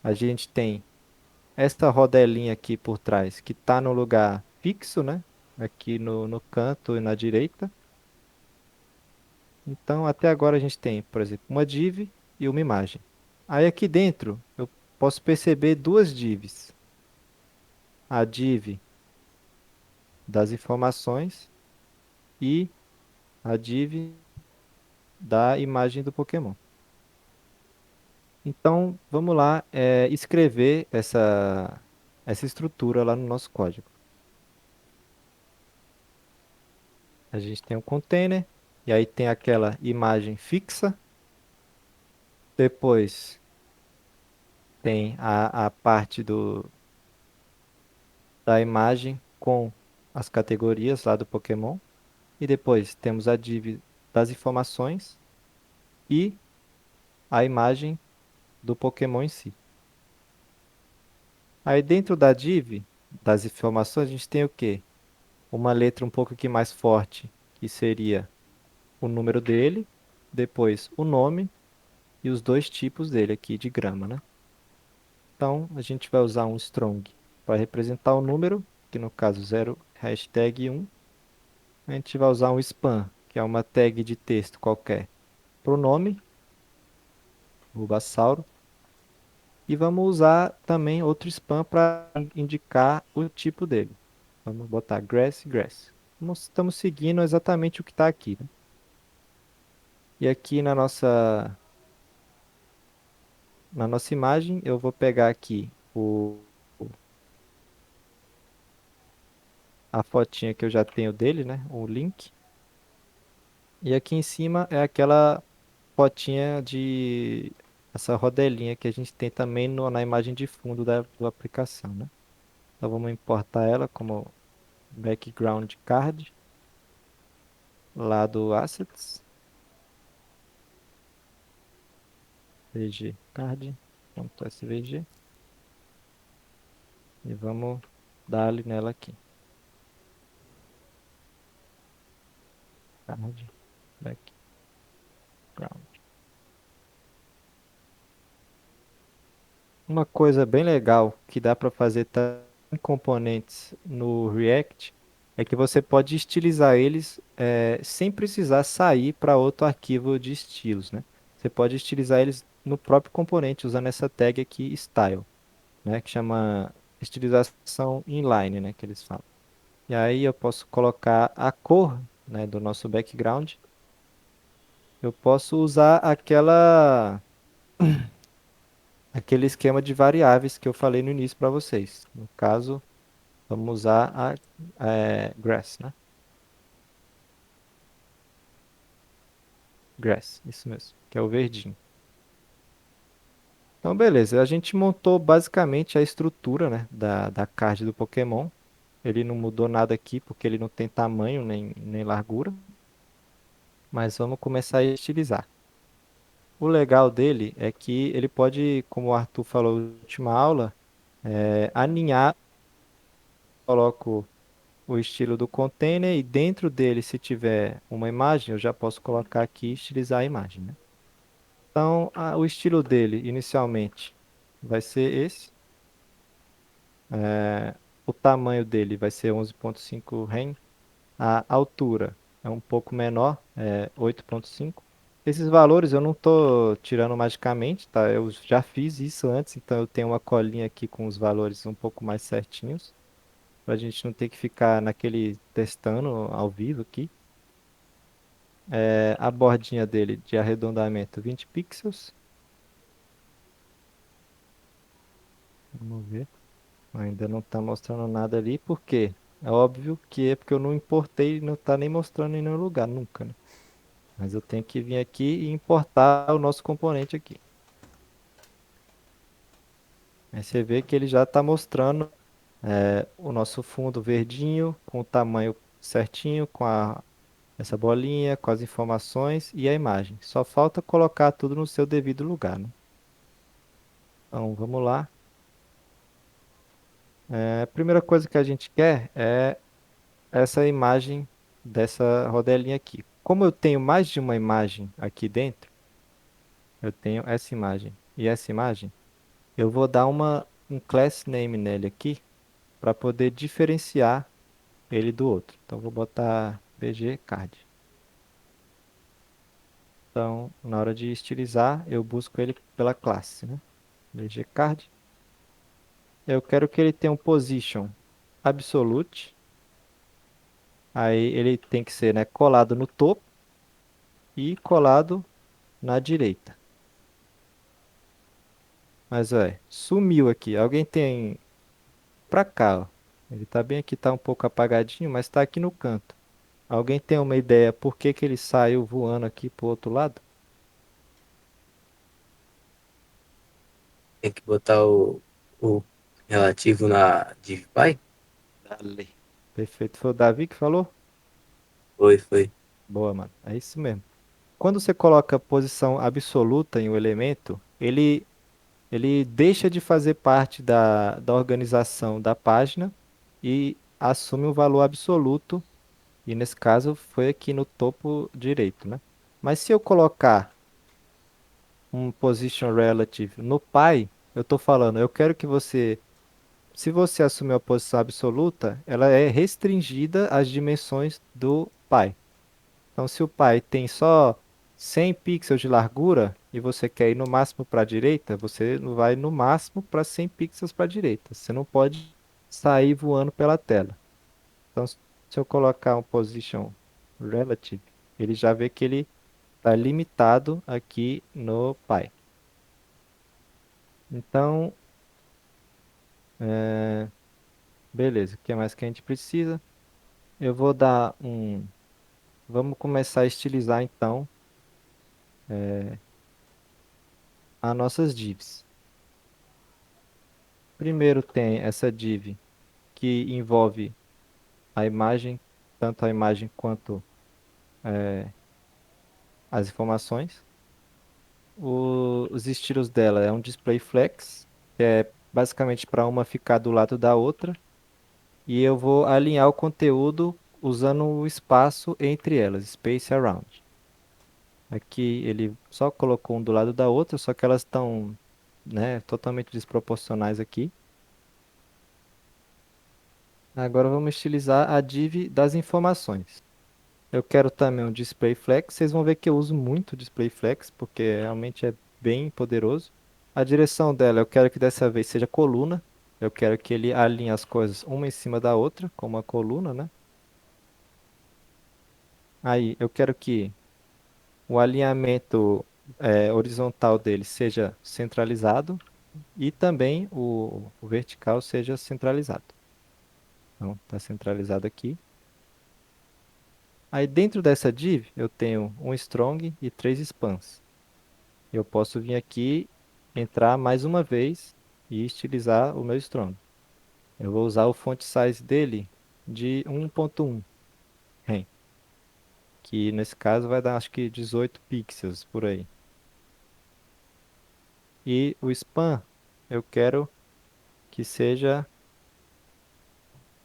a gente tem esta rodelinha aqui por trás, que está no lugar fixo, né? Aqui no canto e na direita. Então, até agora a gente tem, por exemplo, uma div e uma imagem. Aí aqui dentro eu posso perceber duas divs. A div das informações e a div da imagem do Pokémon. Então, vamos lá, escrever essa estrutura lá no nosso código. A gente tem um container, e aí tem aquela imagem fixa. Depois tem a parte da imagem com as categorias lá do Pokémon. E depois temos a div das informações e a imagem do Pokémon em si. Aí dentro da div das informações a gente tem o quê? Uma letra um pouco aqui mais forte, que seria o número dele, depois o nome e os dois tipos dele aqui de grama, né? Então a gente vai usar um strong para representar o número, que no caso 0 hashtag 1. A gente vai usar um span, que é uma tag de texto qualquer, para o nome, Bulbasauro. E vamos usar também outro span para indicar o tipo dele. Vamos botar grass, grass. Estamos seguindo exatamente o que está aqui, né? E aqui na nossa imagem, eu vou pegar aqui a fotinha que eu já tenho dele, né? O link. E aqui em cima é aquela fotinha essa rodelinha que a gente tem também na imagem de fundo da aplicação, né? Então vamos importar ela como background card lá do Assets, vg card.svg e vamos dar ali nela aqui. Card background. Uma coisa bem legal que dá para fazer em componentes no React é que você pode estilizar eles sem precisar sair para outro arquivo de estilos, né? Você pode estilizar eles no próprio componente usando essa tag aqui style, né? Que chama estilização inline, né? Que eles falam. E aí eu posso colocar a cor, né, do nosso background. Eu posso usar aquele esquema de variáveis que eu falei no início para vocês. No caso, vamos usar a grass, né? Grass, isso mesmo, que é o verdinho. Então, beleza. A gente montou basicamente a estrutura, né, da card do Pokémon. Ele não mudou nada aqui porque ele não tem tamanho nem largura. Mas vamos começar a estilizar. O legal dele é que ele pode, como o Arthur falou na última aula, aninhar. Coloco o estilo do container e dentro dele, se tiver uma imagem, eu já posso colocar aqui e estilizar a imagem, né? Então, o estilo dele, inicialmente, vai ser esse. O tamanho dele vai ser 11.5 rem. A altura é um pouco menor, 8.5. Esses valores eu não estou tirando magicamente, tá? Eu já fiz isso antes, então eu tenho uma colinha aqui com os valores um pouco mais certinhos, para a gente não ter que ficar naquele testando ao vivo aqui. A bordinha dele de arredondamento 20 pixels. Vamos ver. Ainda não tá mostrando nada ali, por quê? É óbvio que é porque eu não importei e não tá nem mostrando em nenhum lugar, nunca, né? Mas eu tenho que vir aqui e importar o nosso componente aqui. Aí você vê que ele já está mostrando o nosso fundo verdinho, com o tamanho certinho, essa bolinha, com as informações e a imagem. Só falta colocar tudo no seu devido lugar, né? Então, vamos lá. A primeira coisa que a gente quer é essa imagem dessa rodelinha aqui. Como eu tenho mais de uma imagem aqui dentro, eu tenho essa imagem e essa imagem, eu vou dar um class name nele aqui para poder diferenciar ele do outro. Então, vou botar BG Card. Então, na hora de estilizar, eu busco ele pela classe, né? BG Card. Eu quero que ele tenha um position absolute. Aí ele tem que ser, né, colado no topo e colado na direita. Mas, sumiu aqui. Alguém tem pra cá, ó. Ele tá bem aqui, tá um pouco apagadinho, mas tá aqui no canto. Alguém tem uma ideia por que que ele saiu voando aqui pro outro lado? Tem que botar o relativo na DivPy? Dale. Perfeito. Foi o Davi que falou? Foi. Boa, mano. É isso mesmo. Quando você coloca posição absoluta em um elemento, ele deixa de fazer parte da organização da página e assume um valor absoluto. E nesse caso foi aqui no topo direito, né? Mas se eu colocar um position relative no pi, eu estou falando, eu quero que você, se você assumir a posição absoluta, ela é restringida às dimensões do pi. Então, se o pi tem só 100 pixels de largura e você quer ir no máximo para a direita, você vai no máximo para 100 pixels para a direita. Você não pode sair voando pela tela. Então, se eu colocar um position relative, ele já vê que ele está limitado aqui no pi. Então, beleza. O que mais que a gente precisa? Eu vou dar um. Vamos começar a estilizar então as nossas divs. Primeiro tem essa div que envolve a imagem, tanto a imagem quanto as informações. Os estilos dela é um display flex, que é basicamente para uma ficar do lado da outra, e eu vou alinhar o conteúdo usando o espaço entre elas, space around. Aqui ele só colocou um do lado da outra, só que elas estão, né, totalmente desproporcionais aqui. Agora vamos estilizar a div das informações. Eu quero também um display flex. Vocês vão ver que eu uso muito o display flex, porque realmente é bem poderoso. A direção dela, eu quero que dessa vez seja coluna. Eu quero que ele alinhe as coisas uma em cima da outra, como uma coluna, né? Aí, eu quero que o alinhamento horizontal dele seja centralizado e também o vertical seja centralizado. Então, está centralizado aqui. Aí, dentro dessa div, eu tenho um strong e 3 spans. Eu posso vir aqui, entrar mais uma vez e estilizar o meu strong. Eu vou usar o font size dele de 1.1 rem, que nesse caso vai dar acho que 18 pixels por aí. E o span eu quero que seja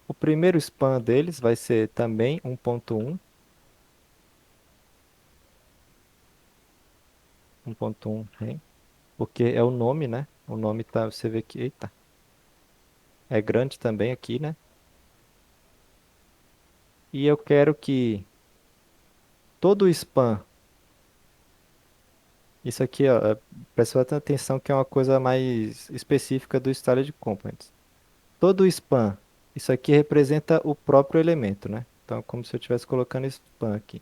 o primeiro span deles vai ser também 1.1, 1.1 rem, porque é o nome, né? O nome tá, você vê que, eita, é grande também aqui, né? E eu quero que todo o span, isso aqui, ó, presta atenção que é uma coisa mais específica do Styled Components. Todo o span, isso aqui representa o próprio elemento, né? Então, como se eu estivesse colocando span aqui.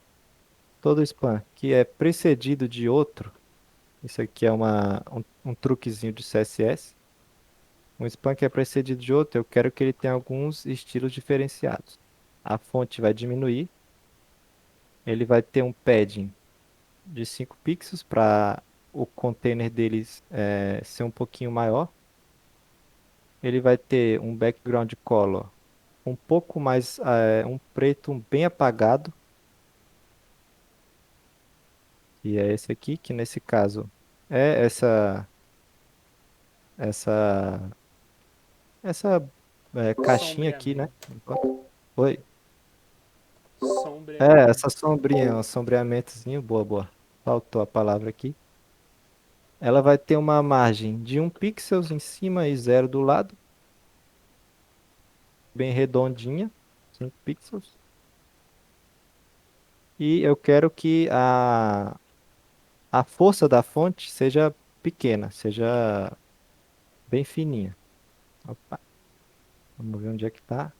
Todo span que é precedido de outro, isso aqui é um truquezinho de CSS. Um spam que é precedido de outro, eu quero que ele tenha alguns estilos diferenciados. A fonte vai diminuir, ele vai ter um padding de 5 pixels para o container deles ser um pouquinho maior. Ele vai ter um background color um pouco mais, um preto bem apagado, e é esse aqui, que nesse caso é essa, essa caixinha aqui, né? Sombreamento. Oi. Sombreamento. Essa sombrinha, um sombreamentozinho, boa, boa. Faltou a palavra aqui. Ela vai ter uma margem de 1 pixel em cima e 0 do lado, bem redondinha, 5 pixels. E eu quero que a força da fonte seja pequena, seja bem fininha. Opa, vamos ver onde é que tá.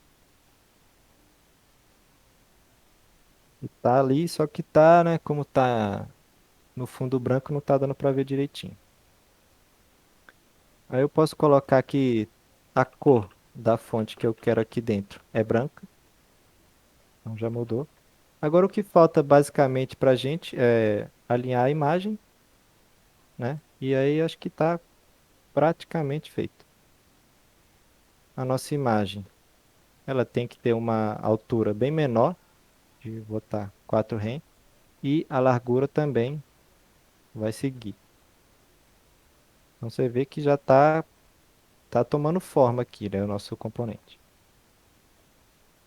E tá ali, só que tá, né? Como tá no fundo branco, não tá dando pra ver direitinho. Aí eu posso colocar aqui a cor da fonte que eu quero aqui dentro. É branca, então já mudou. Agora o que falta basicamente pra gente é alinhar a imagem, né? E aí acho que tá praticamente feito. A nossa imagem, ela tem que ter uma altura bem menor, de botar 4 rem, e a largura também vai seguir. Então você vê que já tá tomando forma aqui, né, o nosso componente.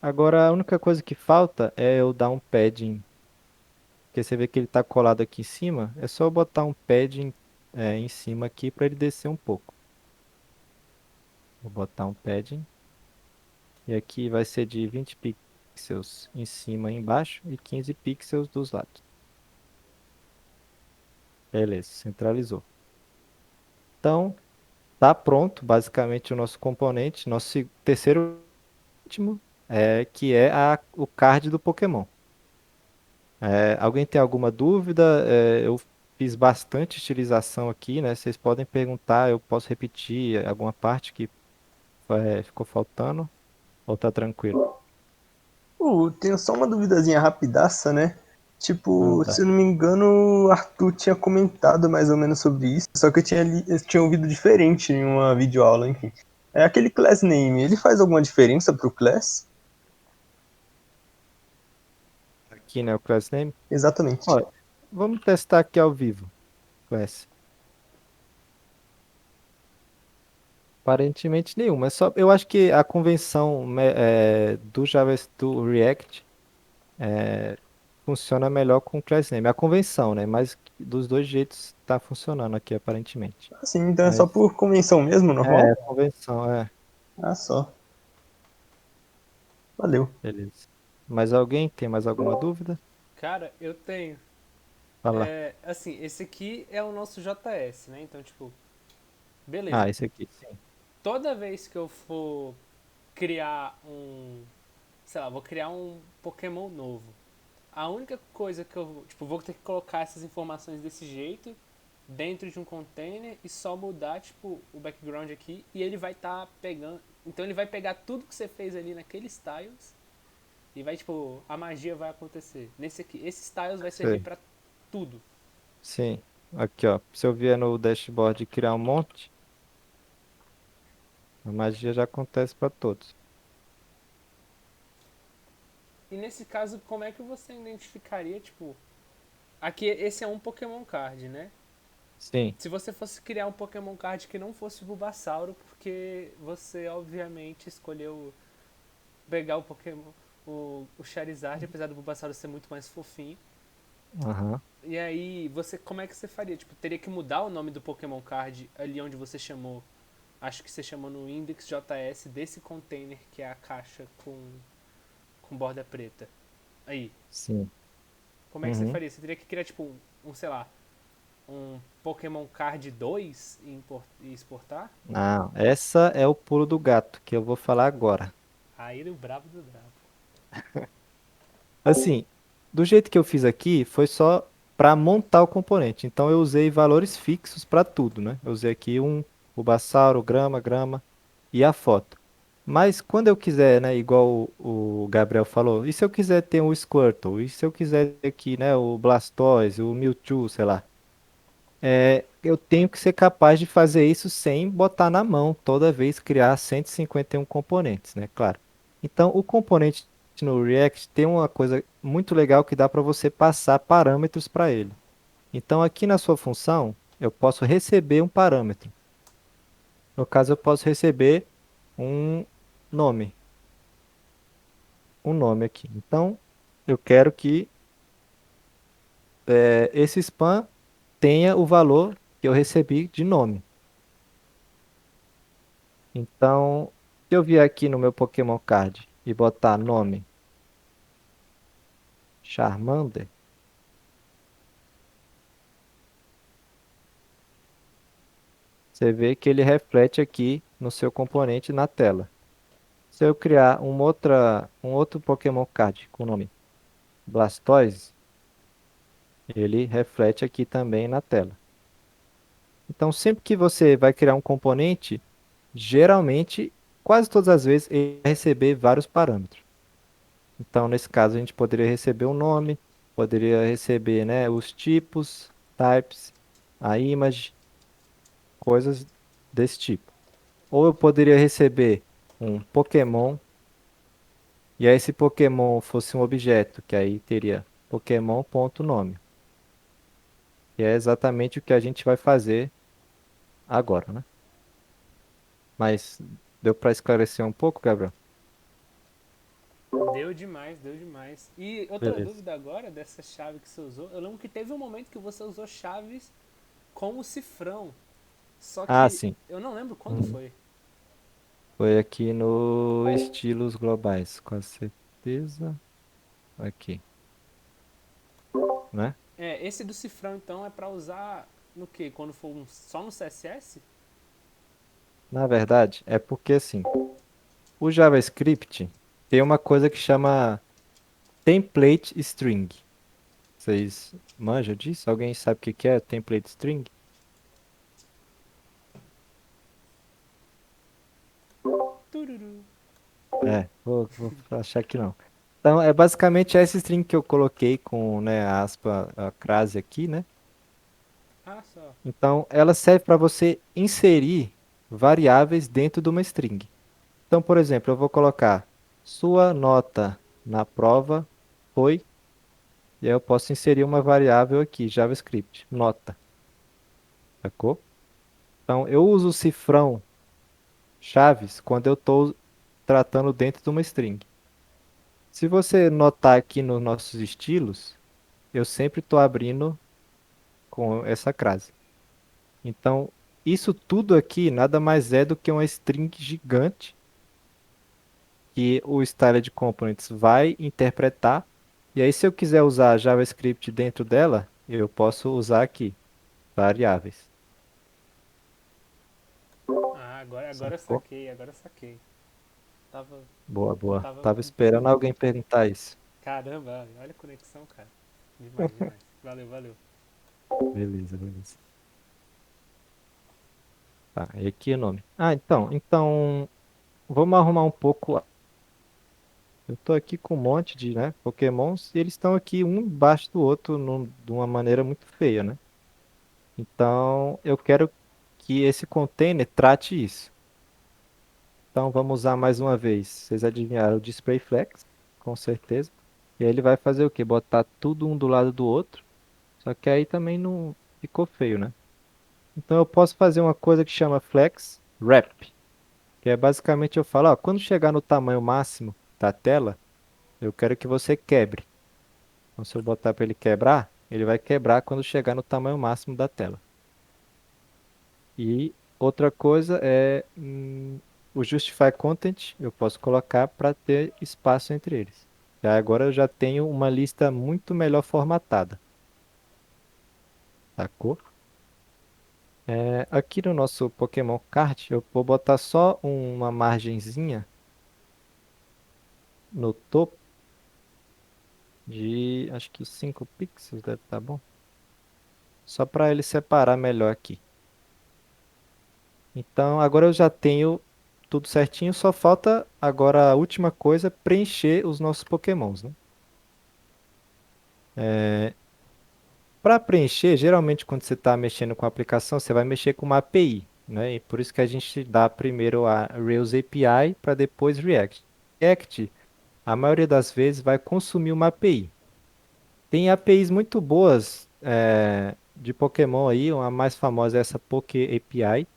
Agora a única coisa que falta é eu dar um padding, porque você vê que ele está colado aqui em cima, é só eu botar um padding em cima aqui para ele descer um pouco. Vou botar um padding e aqui vai ser de 20 pixels em cima e embaixo e 15 pixels dos lados. Beleza, centralizou. Então, tá pronto basicamente o nosso componente, nosso terceiro último, que é o card do Pokémon. Alguém tem alguma dúvida? Eu fiz bastante estilização aqui, né? Vocês podem perguntar, eu posso repetir alguma parte que ficou faltando, ou tá tranquilo? Tenho só uma duvidazinha rapidaça, né? Tipo, Manda. se eu não me engano, o Arthur tinha comentado mais ou menos sobre isso, só que eu tinha ouvido diferente em uma videoaula, enfim. É aquele class name, ele faz alguma diferença pro class? Aqui, né, o class name. Exatamente. Ó, vamos testar aqui ao vivo, class. Aparentemente nenhuma. Eu acho que a convenção do do React funciona melhor com o class name. A convenção, né? Mas dos dois jeitos está funcionando aqui, aparentemente. Assim, então é só Mas por convenção mesmo, normal? convenção, Ah, só. Valeu. beleza. Mais alguém? Tem mais alguma dúvida? Cara, eu tenho. Fala lá. Assim, esse aqui é o nosso JS, né? Então, tipo, beleza. Ah, esse aqui, sim. Toda vez que eu for criar um. Sei lá, vou criar um Pokémon novo. A única coisa que eu. Tipo, vou ter que colocar essas informações desse jeito dentro de um container e só mudar, tipo, o background aqui e ele vai estar pegando. Então ele vai pegar tudo que você fez ali naqueles tiles e vai, tipo, a magia vai acontecer. Nesse aqui, esse tiles vai servir Sei. pra tudo. Sim. Aqui, ó. Se eu vier no dashboard e criar um monte, a magia já acontece para todos. E nesse caso, como é que você identificaria, tipo, aqui esse é um Pokémon Card, né? Sim. Se você fosse criar um Pokémon Card que não fosse o Bulbasauro, porque você obviamente escolheu pegar o Pokémon, o Charizard, apesar do Bulbasauro ser muito mais fofinho. Aham. E aí, como é que você faria? Tipo, teria que mudar o nome do Pokémon Card ali onde você chamou. Acho que você chamou no index.js desse container que é a caixa com borda preta. Aí, Sim. como é que você Uhum. faria? Você teria que criar, tipo, sei lá, um Pokémon Card 2 e exportar? Não, essa é o pulo do gato que eu vou falar agora. Aí o brabo do brabo. Assim, do jeito que eu fiz aqui, foi só para montar o componente. Então eu usei valores fixos para tudo, né? Eu usei aqui o Bulbasauro, grama, grama. e a foto. Mas quando eu quiser, né, igual o Gabriel falou, e se eu quiser ter um Squirtle? E se eu quiser ter aqui, né, o Blastoise, o Mewtwo, sei lá? Eu tenho que ser capaz de fazer isso sem botar na mão toda vez criar 151 componentes, né? Claro. Então, o componente no React tem uma coisa muito legal que dá para você passar parâmetros para ele. Então, aqui na sua função, eu posso receber um parâmetro. No caso, eu posso receber um nome, um nome aqui. Então, eu quero que esse spam tenha o valor que eu recebi de nome. Então, se eu vier aqui no meu Pokémon Card e botar nome Charmander, você vê que ele reflete aqui no seu componente na tela. Se eu criar um outro Pokémon Card com o nome Blastoise, ele reflete aqui também na tela. Então, sempre que você vai criar um componente, geralmente, quase todas as vezes, ele vai receber vários parâmetros. Então, nesse caso, a gente poderia receber o nome, poderia receber, né, os tipos, types, a image, coisas desse tipo. Ou eu poderia receber um Pokémon, e aí esse Pokémon fosse um objeto, que aí teria Pokémon.nome. E é exatamente o que a gente vai fazer agora, né? Mas deu para esclarecer um pouco, Gabriel? Deu demais, deu demais. E outra Beleza. dúvida agora dessa chave que você usou. Eu lembro que teve um momento que você usou chaves com o cifrão. Só Ah, que sim. eu não lembro quando Uhum. foi. Foi aqui no estilos globais, com certeza. Aqui, né? É, esse do cifrão então é pra usar no que? Quando for só no CSS? Na verdade, é porque assim, o JavaScript tem uma coisa que chama template string. Vocês manjam disso? Alguém sabe o que que é template string? Tururu. Vou achar que não. Então, é basicamente essa string que eu coloquei com, né, a aspa, a crase aqui, né? Ah, só. Então, ela serve para você inserir variáveis dentro de uma string. Então, por exemplo, eu vou colocar sua nota na prova foi, e aí eu posso inserir uma variável aqui, JavaScript, nota, sacou? Então, eu uso o cifrão chaves quando eu estou tratando dentro de uma string. Se você notar aqui nos nossos estilos, eu sempre estou abrindo com essa crase. Então, isso tudo aqui nada mais é do que uma string gigante que o Styled Components vai interpretar. E aí, se eu quiser usar JavaScript dentro dela, eu posso usar aqui variáveis. Ah, agora eu Sacou? saquei, agora eu saquei. Tava, Boa, boa. tava Tava um pouco. esperando alguém perguntar isso. Caramba, olha a conexão, cara. Demais, demais. Valeu, valeu. Beleza, beleza. Tá, e aqui é o nome. Ah, então, vamos arrumar um pouco. Eu tô aqui com um monte de, né, Pokémons e eles estão aqui um embaixo do outro de uma maneira muito feia, né? Então, eu quero que esse container trate isso. Então, vamos usar mais uma vez. Vocês adivinharam o display flex, com certeza. E aí ele vai fazer o quê? Botar tudo um do lado do outro. Só que aí também não ficou feio, né? Então, eu posso fazer uma coisa que chama flex wrap, que é basicamente eu falo, ó, quando chegar no tamanho máximo da tela, eu quero que você quebre. Então, se eu botar para ele quebrar, ele vai quebrar quando chegar no tamanho máximo da tela. E outra coisa é o Justify Content, eu posso colocar para ter espaço entre eles. E agora eu já tenho uma lista muito melhor formatada, sacou? Aqui no nosso Pokémon Kart, eu vou botar só uma margenzinha no topo de, acho que 5 pixels deve estar bom. Só para ele separar melhor aqui. Então, agora eu já tenho tudo certinho, só falta agora a última coisa, preencher os nossos Pokémons, né? Para preencher, geralmente quando você está mexendo com a aplicação, você vai mexer com uma API, né? E por isso que a gente dá primeiro a Rails API para depois React. React, a maioria das vezes, vai consumir uma API. Tem APIs muito boas de Pokémon aí, a mais famosa é essa Poké API,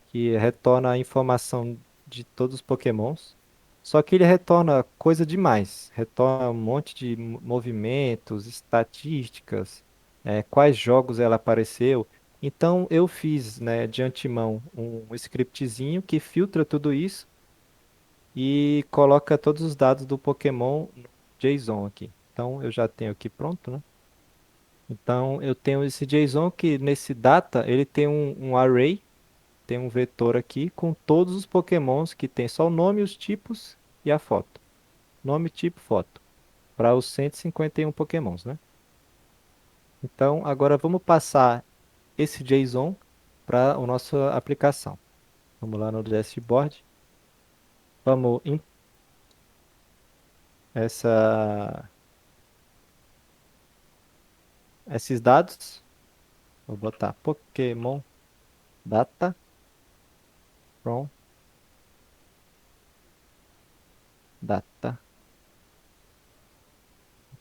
que retorna a informação de todos os Pokémons. Só que ele retorna coisa demais. Retorna um monte de movimentos, estatísticas, quais jogos ela apareceu. Então eu fiz, né, de antemão um scriptzinho que filtra tudo isso e coloca todos os dados do Pokémon no JSON aqui. Então eu já tenho aqui pronto, né? Então eu tenho esse JSON que nesse data ele tem um array, tem um vetor aqui com todos os Pokémons que tem só o nome, os tipos e a foto. Nome, tipo, foto. Para os 151 Pokémons, né? Então agora vamos passar esse JSON para a nossa aplicação. Vamos lá no dashboard. Vamos em essa, esses dados. Vou botar Pokémon data from data.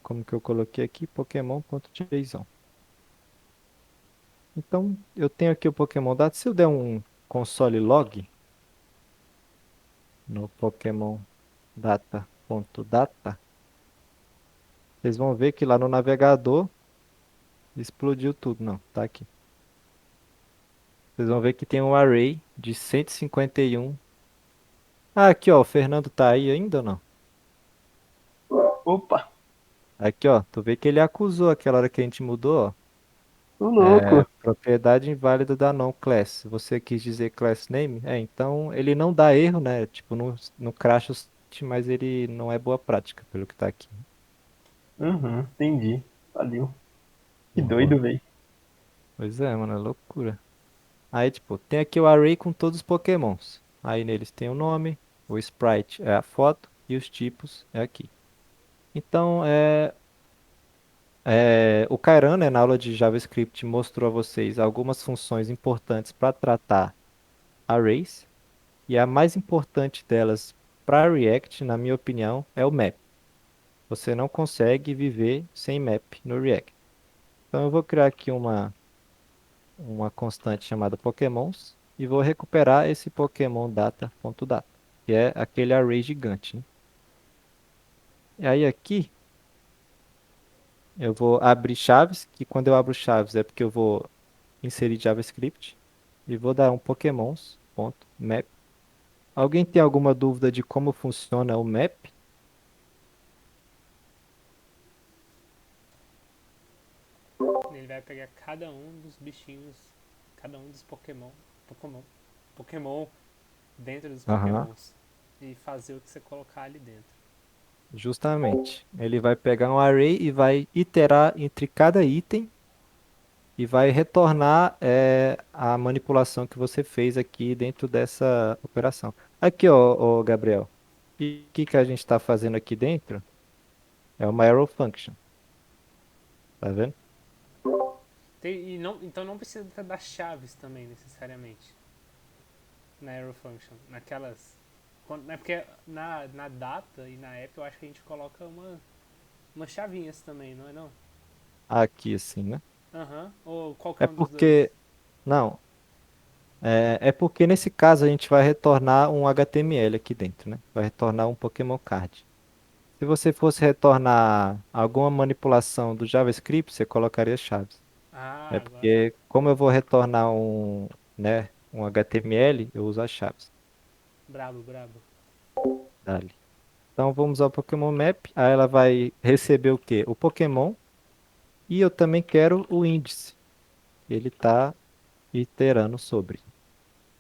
Como que eu coloquei aqui? Pokémon.json. Então, eu tenho aqui o Pokémon data. Se eu der um console log no Pokémon data.data, vocês vão ver que lá no navegador explodiu tudo. Não, tá aqui. Vocês vão ver que tem um array de 151. Ah, aqui ó, o Fernando tá aí ainda ou não? Opa, Aqui ó, tu vê que ele acusou aquela hora que a gente mudou, ó. tô louco. Propriedade inválida da non class. Você quis dizer class name? Então ele não dá erro, né? Tipo, não cracha o site, mas ele não é boa prática, pelo que tá aqui. Uhum, entendi. Valeu. Que Boa. doido, velho. Pois é, mano, é loucura. Aí, tipo, tem aqui o array com todos os Pokémons. Aí neles tem o nome, o sprite é a foto e os tipos é aqui. Então, o Kairan, né, na aula de JavaScript, mostrou a vocês algumas funções importantes para tratar arrays. E a mais importante delas para React, na minha opinião, é o map. Você não consegue viver sem map no React. Então eu vou criar aqui uma constante chamada Pokémons e vou recuperar esse Pokémon data.data, que é aquele array gigante, né? E aí aqui eu vou abrir chaves, que quando eu abro chaves é porque eu vou inserir JavaScript e vou dar um Pokémons.map. Alguém tem alguma dúvida de como funciona o map? Ele vai pegar cada um dos bichinhos, cada um dos Pokémon dentro dos Aham. Pokémons e fazer o que você colocar ali dentro. Justamente. Ele vai pegar um array e vai iterar entre cada item e vai retornar a manipulação que você fez aqui dentro dessa operação. Aqui, ó, Gabriel. O que a gente está fazendo aqui dentro é uma arrow function. Tá vendo? Então não precisa das chaves também, necessariamente, na arrow function. Naquelas. É porque na data e na app eu acho que a gente coloca umas chavinhas também, não é não? Aqui, assim, né? Aham. Ou É qualquer um dos dois. porque. Não. É porque nesse caso a gente vai retornar um HTML aqui dentro, né? Vai retornar um Pokémon Card. Se você fosse retornar alguma manipulação do JavaScript, você colocaria chaves. Ah, É agora. porque, como eu vou retornar né, um HTML, eu uso as chaves. Brabo, brabo. Dali. Então vamos ao Pokémon Map. Aí ela vai receber o quê? O Pokémon. E eu também quero o índice. Ele está iterando sobre.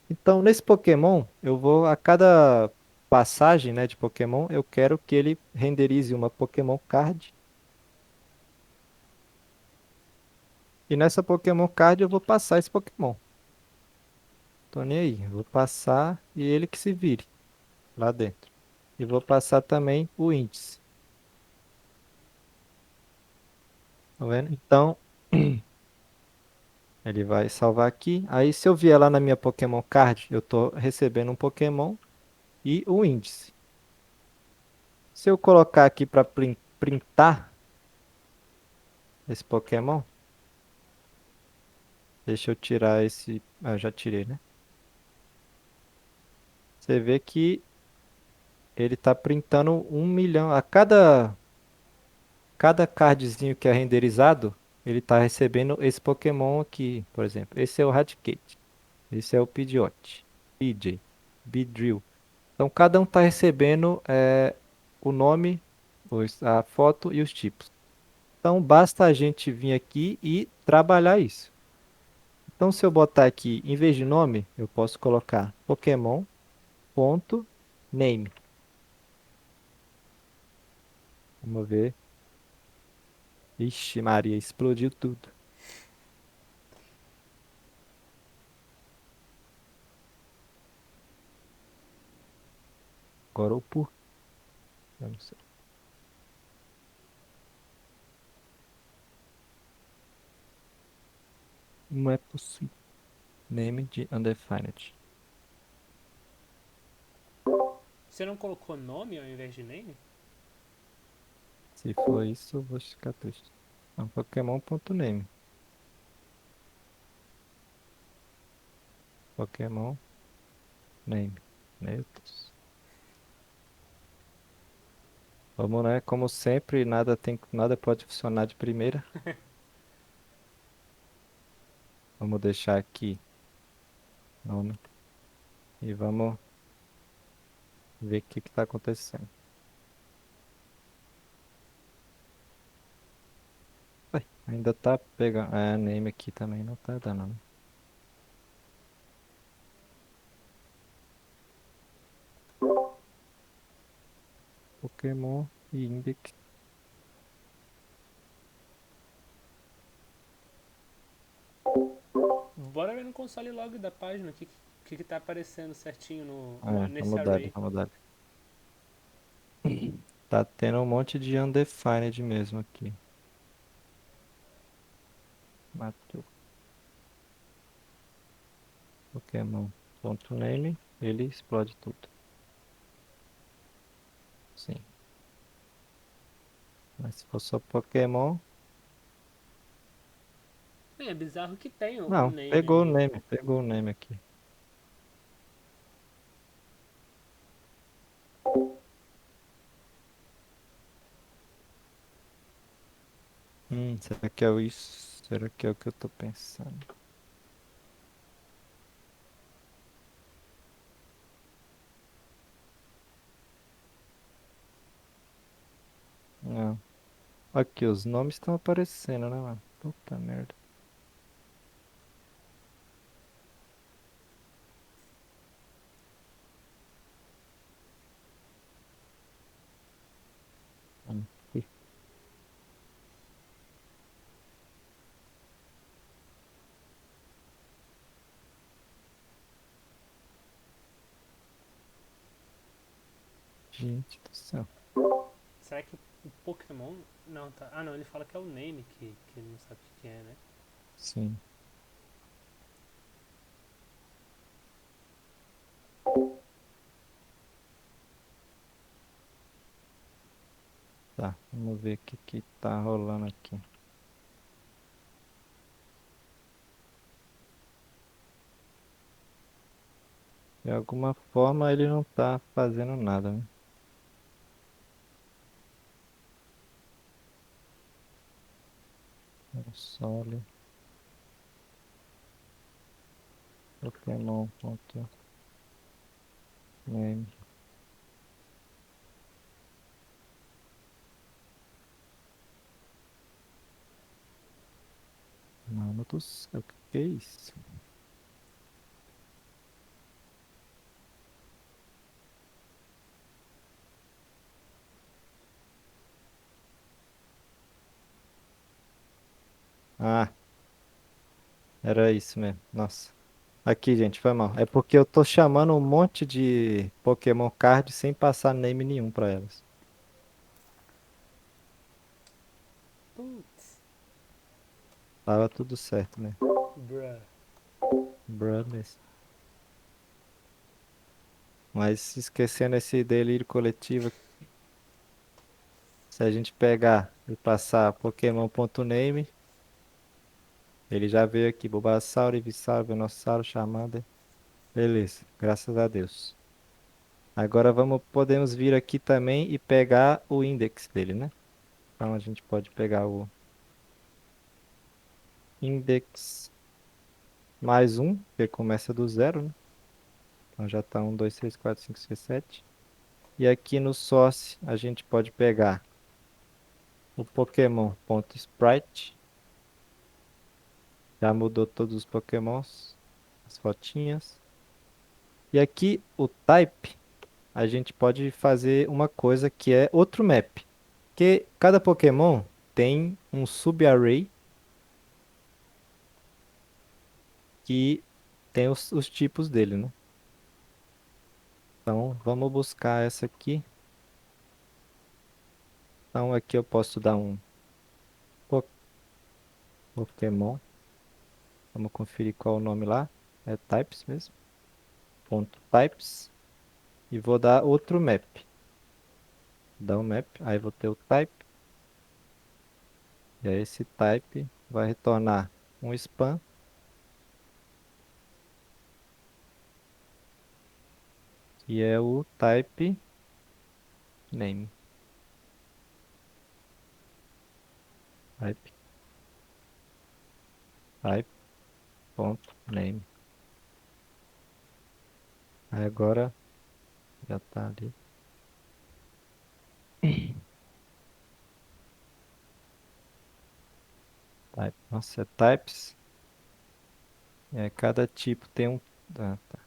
Então, nesse Pokémon, eu vou a cada passagem, né, de Pokémon, eu quero que ele renderize uma Pokémon Card. E nessa Pokémon Card eu vou passar esse Pokémon. Tô nem aí. Vou passar e ele que se vire lá dentro. E vou passar também o índice. Tá vendo? Então, ele vai salvar aqui. Aí, se eu vier lá na minha Pokémon Card, eu tô recebendo um Pokémon e o índice. Se eu colocar aqui para printar esse Pokémon, deixa eu tirar esse. Ah, eu já tirei, né? Você vê que ele tá printando 1 milhão. Cada cardzinho que é renderizado, ele tá recebendo esse Pokémon aqui, por exemplo. Esse é o Raticate. Esse é o Pidgeot. PJ. Beedrill. Então, cada um tá recebendo o nome, a foto e os tipos. Então, basta a gente vir aqui e trabalhar isso. Então, se eu botar aqui, em vez de nome, eu posso colocar Pokémon.name. Vamos ver. Ixi, Maria, explodiu tudo. Agora o por. Eu não sei. Não é possível. Name de undefined. Você não colocou nome ao invés de name? Se for isso, eu vou ficar triste. Então, Pokémon.name. Pokémon name. Meu Deus. Vamos, né? Como sempre, nada pode funcionar de primeira. Vamos deixar aqui nome e vamos ver o que está acontecendo. Ué, ainda tá pegando. É, name aqui também não tá dando, né? Pokémon e Index. Bora ver no console log da página o que tá aparecendo certinho É, nesse vamos dar, array. vamos dar. Tá tendo um monte de undefined mesmo aqui. Matou. Pokémon.name, ele explode tudo. Sim. Mas se for só Pokémon. É bizarro que tem o Não, name ali. pegou o name aqui. Será que é isso? Será que é o que eu tô pensando? Não. Aqui, os nomes estão aparecendo, né, mano? Puta merda. Aqui. Gente do céu. Será que o Pokémon. Não, tá. Ah não, ele fala que é o name que ele não sabe o que é, né? Sim. Tá, vamos ver o que que tá rolando aqui. De alguma forma ele não tá fazendo nada, né? Console, Pokémon.name. Mano do céu, o que que é isso? Ah, era isso mesmo. Nossa. Aqui, gente, foi mal. É porque eu tô chamando um monte de Pokémon Card sem passar name nenhum pra elas. Putz, Tava tudo certo, né? bruh. Brothers. Mas esquecendo esse delírio coletivo, se a gente pegar e passar Pokémon.name, ele já veio aqui. Bulbasaur, Ivysaur, Venossauro, Charmander. Beleza, graças a Deus. Agora podemos vir aqui também e pegar o index dele, né? Então a gente pode pegar o index mais um, que começa do zero, né? Então já tá 1, 2, 3, 4, 5, 6, 7. E aqui no source a gente pode pegar o Pokémon.sprite. Já mudou todos os Pokémons, as fotinhas. E aqui o type, a gente pode fazer uma coisa que é outro map. Que cada Pokémon tem um subarray que tem os tipos dele, né? Então vamos buscar essa aqui. Então aqui eu posso dar um po- Pokémon. Vamos conferir qual é o nome lá. É types mesmo. Ponto types. E vou dar outro map. Dá um map. Aí vou ter o type. E aí esse type vai retornar um span. Que é o type name. Type. Type. Ponto name. Aí agora já tá ali. Type. Nossa, é types. É, cada tipo tem um. Ah, tá.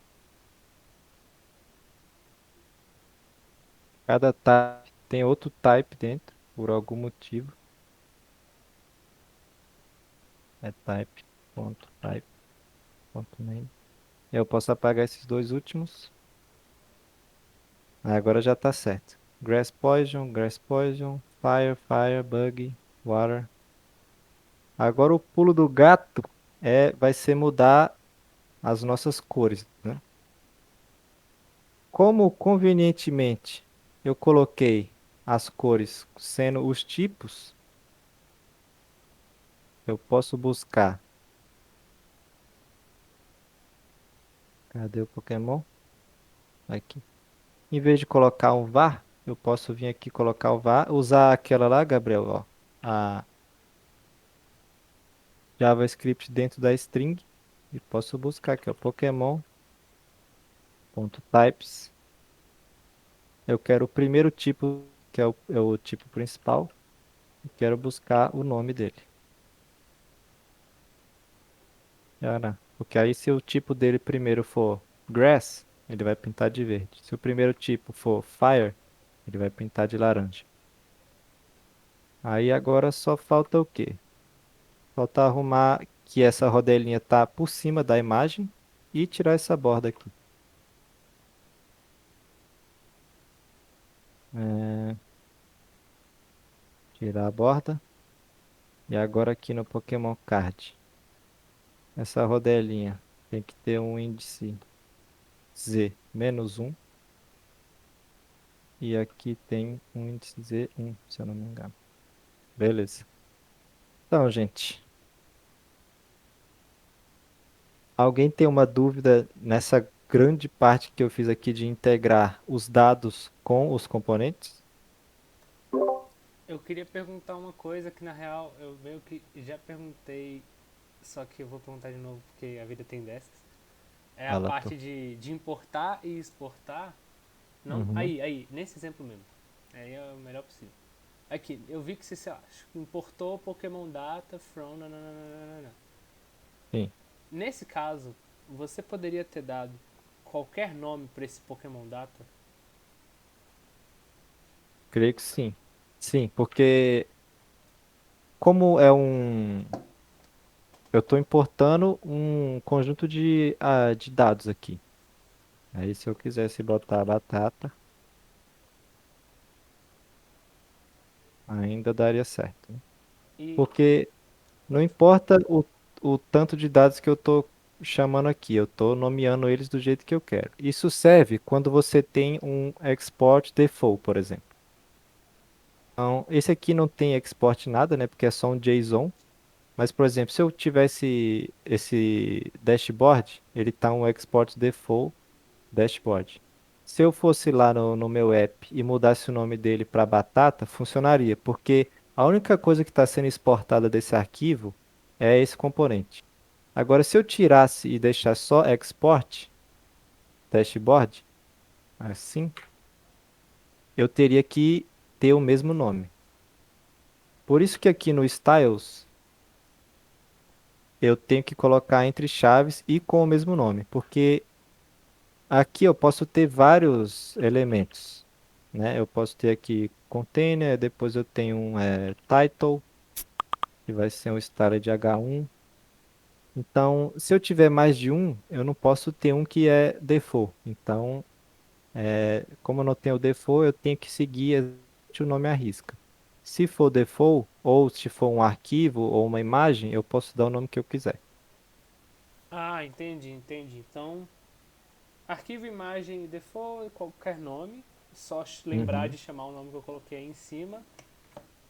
Cada type tem outro type dentro, por algum motivo. É type. Ponto type. Ponto name. Eu posso apagar esses dois últimos. Agora já tá certo. Grass Poison, Fire, Fire, Bug, Water. Agora o pulo do gato vai ser mudar as nossas cores, né? Como convenientemente eu coloquei as cores sendo os tipos, eu posso buscar. Cadê o Pokémon? Aqui. Em vez de colocar um var, eu posso vir aqui colocar o var, usar aquela lá, Gabriel, ó, a JavaScript dentro da string e posso buscar aqui, ó, Pokémon.types. Eu quero o primeiro tipo, que é o tipo principal, e quero buscar o nome dele. Porque aí se o tipo dele primeiro for grass, ele vai pintar de verde. Se o primeiro tipo for fire, ele vai pintar de laranja. Aí agora só falta o quê? Falta arrumar que essa rodelinha tá por cima da imagem e tirar essa borda aqui. É, tirar a borda. E agora aqui no Pokémon Card. Essa rodelinha tem que ter um índice Z menos um. E aqui tem um índice Z1, se eu não me engano. Beleza. Então, gente, alguém tem uma dúvida nessa grande parte que eu fiz aqui de integrar os dados com os componentes? Eu queria perguntar uma coisa que na real eu meio que já perguntei, só que eu vou perguntar de novo porque a vida tem dessas. É a Ela parte de importar e exportar. Não, Uhum. aí, nesse exemplo mesmo. Aí é o melhor possível. Aqui, eu vi que você, sei lá, importou Pokémon Data from nananana. Sim, Nesse caso, você poderia ter dado qualquer nome para esse Pokémon Data? creio que sim. Sim, porque como é eu estou importando um conjunto de dados aqui. Aí se eu quisesse botar batata, ainda daria certo, né? E Porque não importa o tanto de dados que eu estou chamando aqui, eu estou nomeando eles do jeito que eu quero. Isso serve quando você tem um export default, por exemplo. Então, esse aqui não tem export nada, né? Porque é só um JSON. Mas, por exemplo, se eu tivesse esse dashboard, ele está um export default dashboard. Se eu fosse lá no meu app e mudasse o nome dele para batata, funcionaria, porque a única coisa que está sendo exportada desse arquivo é esse componente. Agora, se eu tirasse e deixar só export dashboard, assim, eu teria que ter o mesmo nome. Por isso que aqui no styles eu tenho que colocar entre chaves e com o mesmo nome, porque aqui eu posso ter vários elementos, né? Eu posso ter aqui container, depois eu tenho um title, que vai ser um style de H1. Então, se eu tiver mais de um, eu não posso ter um que é default. Então, como eu não tenho o default, eu tenho que seguir exatamente o nome à risca. Se for default, ou se for um arquivo ou uma imagem, eu posso dar o nome que eu quiser. entendi. Então, arquivo, imagem, default, qualquer nome. Só lembrar Uhum, de chamar o nome que eu coloquei aí em cima.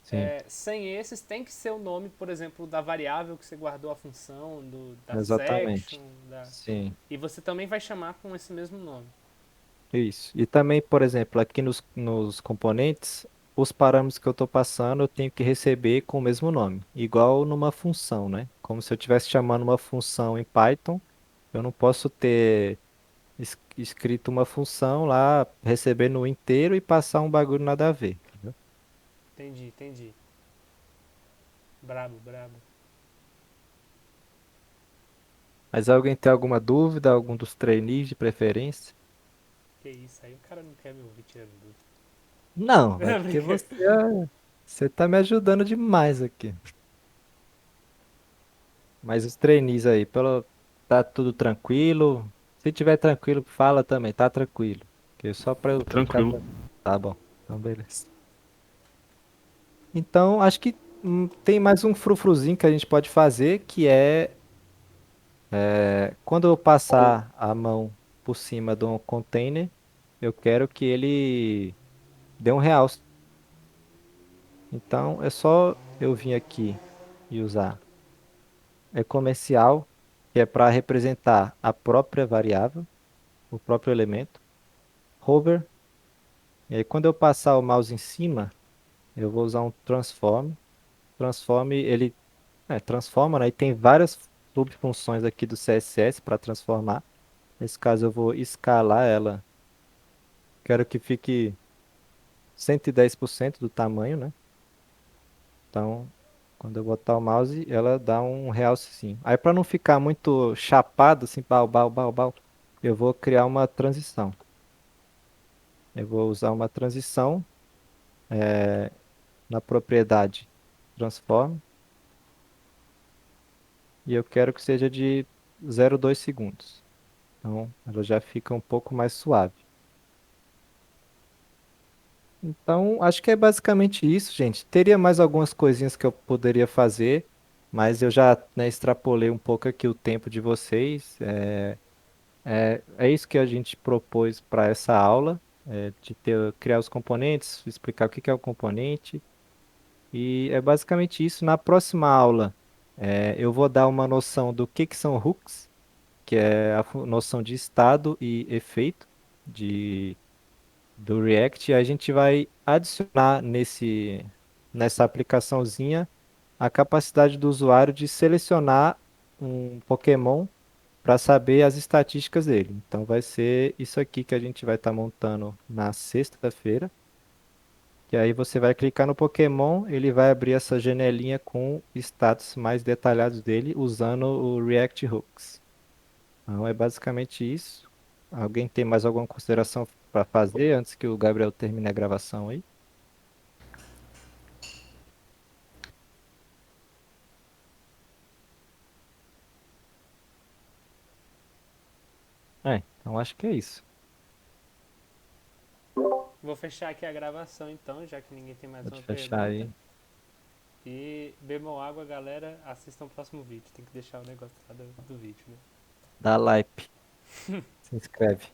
sim, Sem esses, tem que ser o nome, por exemplo, da variável que você guardou a função, da section. exatamente. Sim. E você também vai chamar com esse mesmo nome. Isso. E também, por exemplo, aqui nos componentes, os parâmetros que eu estou passando eu tenho que receber com o mesmo nome, igual numa função, né? Como se eu estivesse chamando uma função em Python, eu não posso ter escrito uma função lá, recebendo o inteiro e passar um bagulho nada a ver, entendeu? Entendi. Brabo. Mas alguém tem alguma dúvida, algum dos trainees de preferência? Que isso, aí o cara não quer me ouvir tirando dúvida. Não, é porque você tá me ajudando demais aqui. Mas os trainees aí, tá tudo tranquilo? Se tiver tranquilo, fala também, tá tranquilo. Que só pra eu ficar Tranquilo. tranquilo. Tá bom, então beleza. Então, acho que tem mais um frufruzinho que a gente pode fazer, que quando eu passar a mão por cima de um container, eu quero que ele dê um realce. Então, é só eu vir aqui e usar comercial, que é para representar a própria variável, o próprio elemento. Hover. E aí, quando eu passar o mouse em cima, eu vou usar um transform. Transform, ele transforma, né? E tem várias subfunções aqui do CSS para transformar. Nesse caso, eu vou escalar ela. Quero que fique 110% do tamanho, né? Então, quando eu botar o mouse, ela dá um realce assim. Aí, para não ficar muito chapado, assim, bau, eu vou criar uma transição. Eu vou usar uma transição na propriedade transform. E eu quero que seja de 0,2 segundos. Então, ela já fica um pouco mais suave. Então, acho que é basicamente isso, gente. Teria mais algumas coisinhas que eu poderia fazer, mas eu já, né, extrapolei um pouco aqui o tempo de vocês. É isso que a gente propôs para essa aula, de criar os componentes, explicar o que que é o componente. E é basicamente isso. Na próxima aula, eu vou dar uma noção do que são hooks, que é a noção de estado e efeito do React. E a gente vai adicionar nessa aplicaçãozinha a capacidade do usuário de selecionar um Pokémon para saber as estatísticas dele. Então vai ser isso aqui que a gente vai estar montando na sexta-feira. Que aí você vai clicar no Pokémon, ele vai abrir essa janelinha com status mais detalhados dele usando o React Hooks. Então é basicamente isso. Alguém tem mais alguma consideração para fazer antes que o Gabriel termine a gravação aí? Então acho que é isso. Vou fechar aqui a gravação então, já que ninguém tem mais Pode uma fechar pergunta. aí. E bebam água, galera. Assistam o próximo vídeo. Tem que deixar o negócio lá do vídeo, né? Dá like. Se inscreve.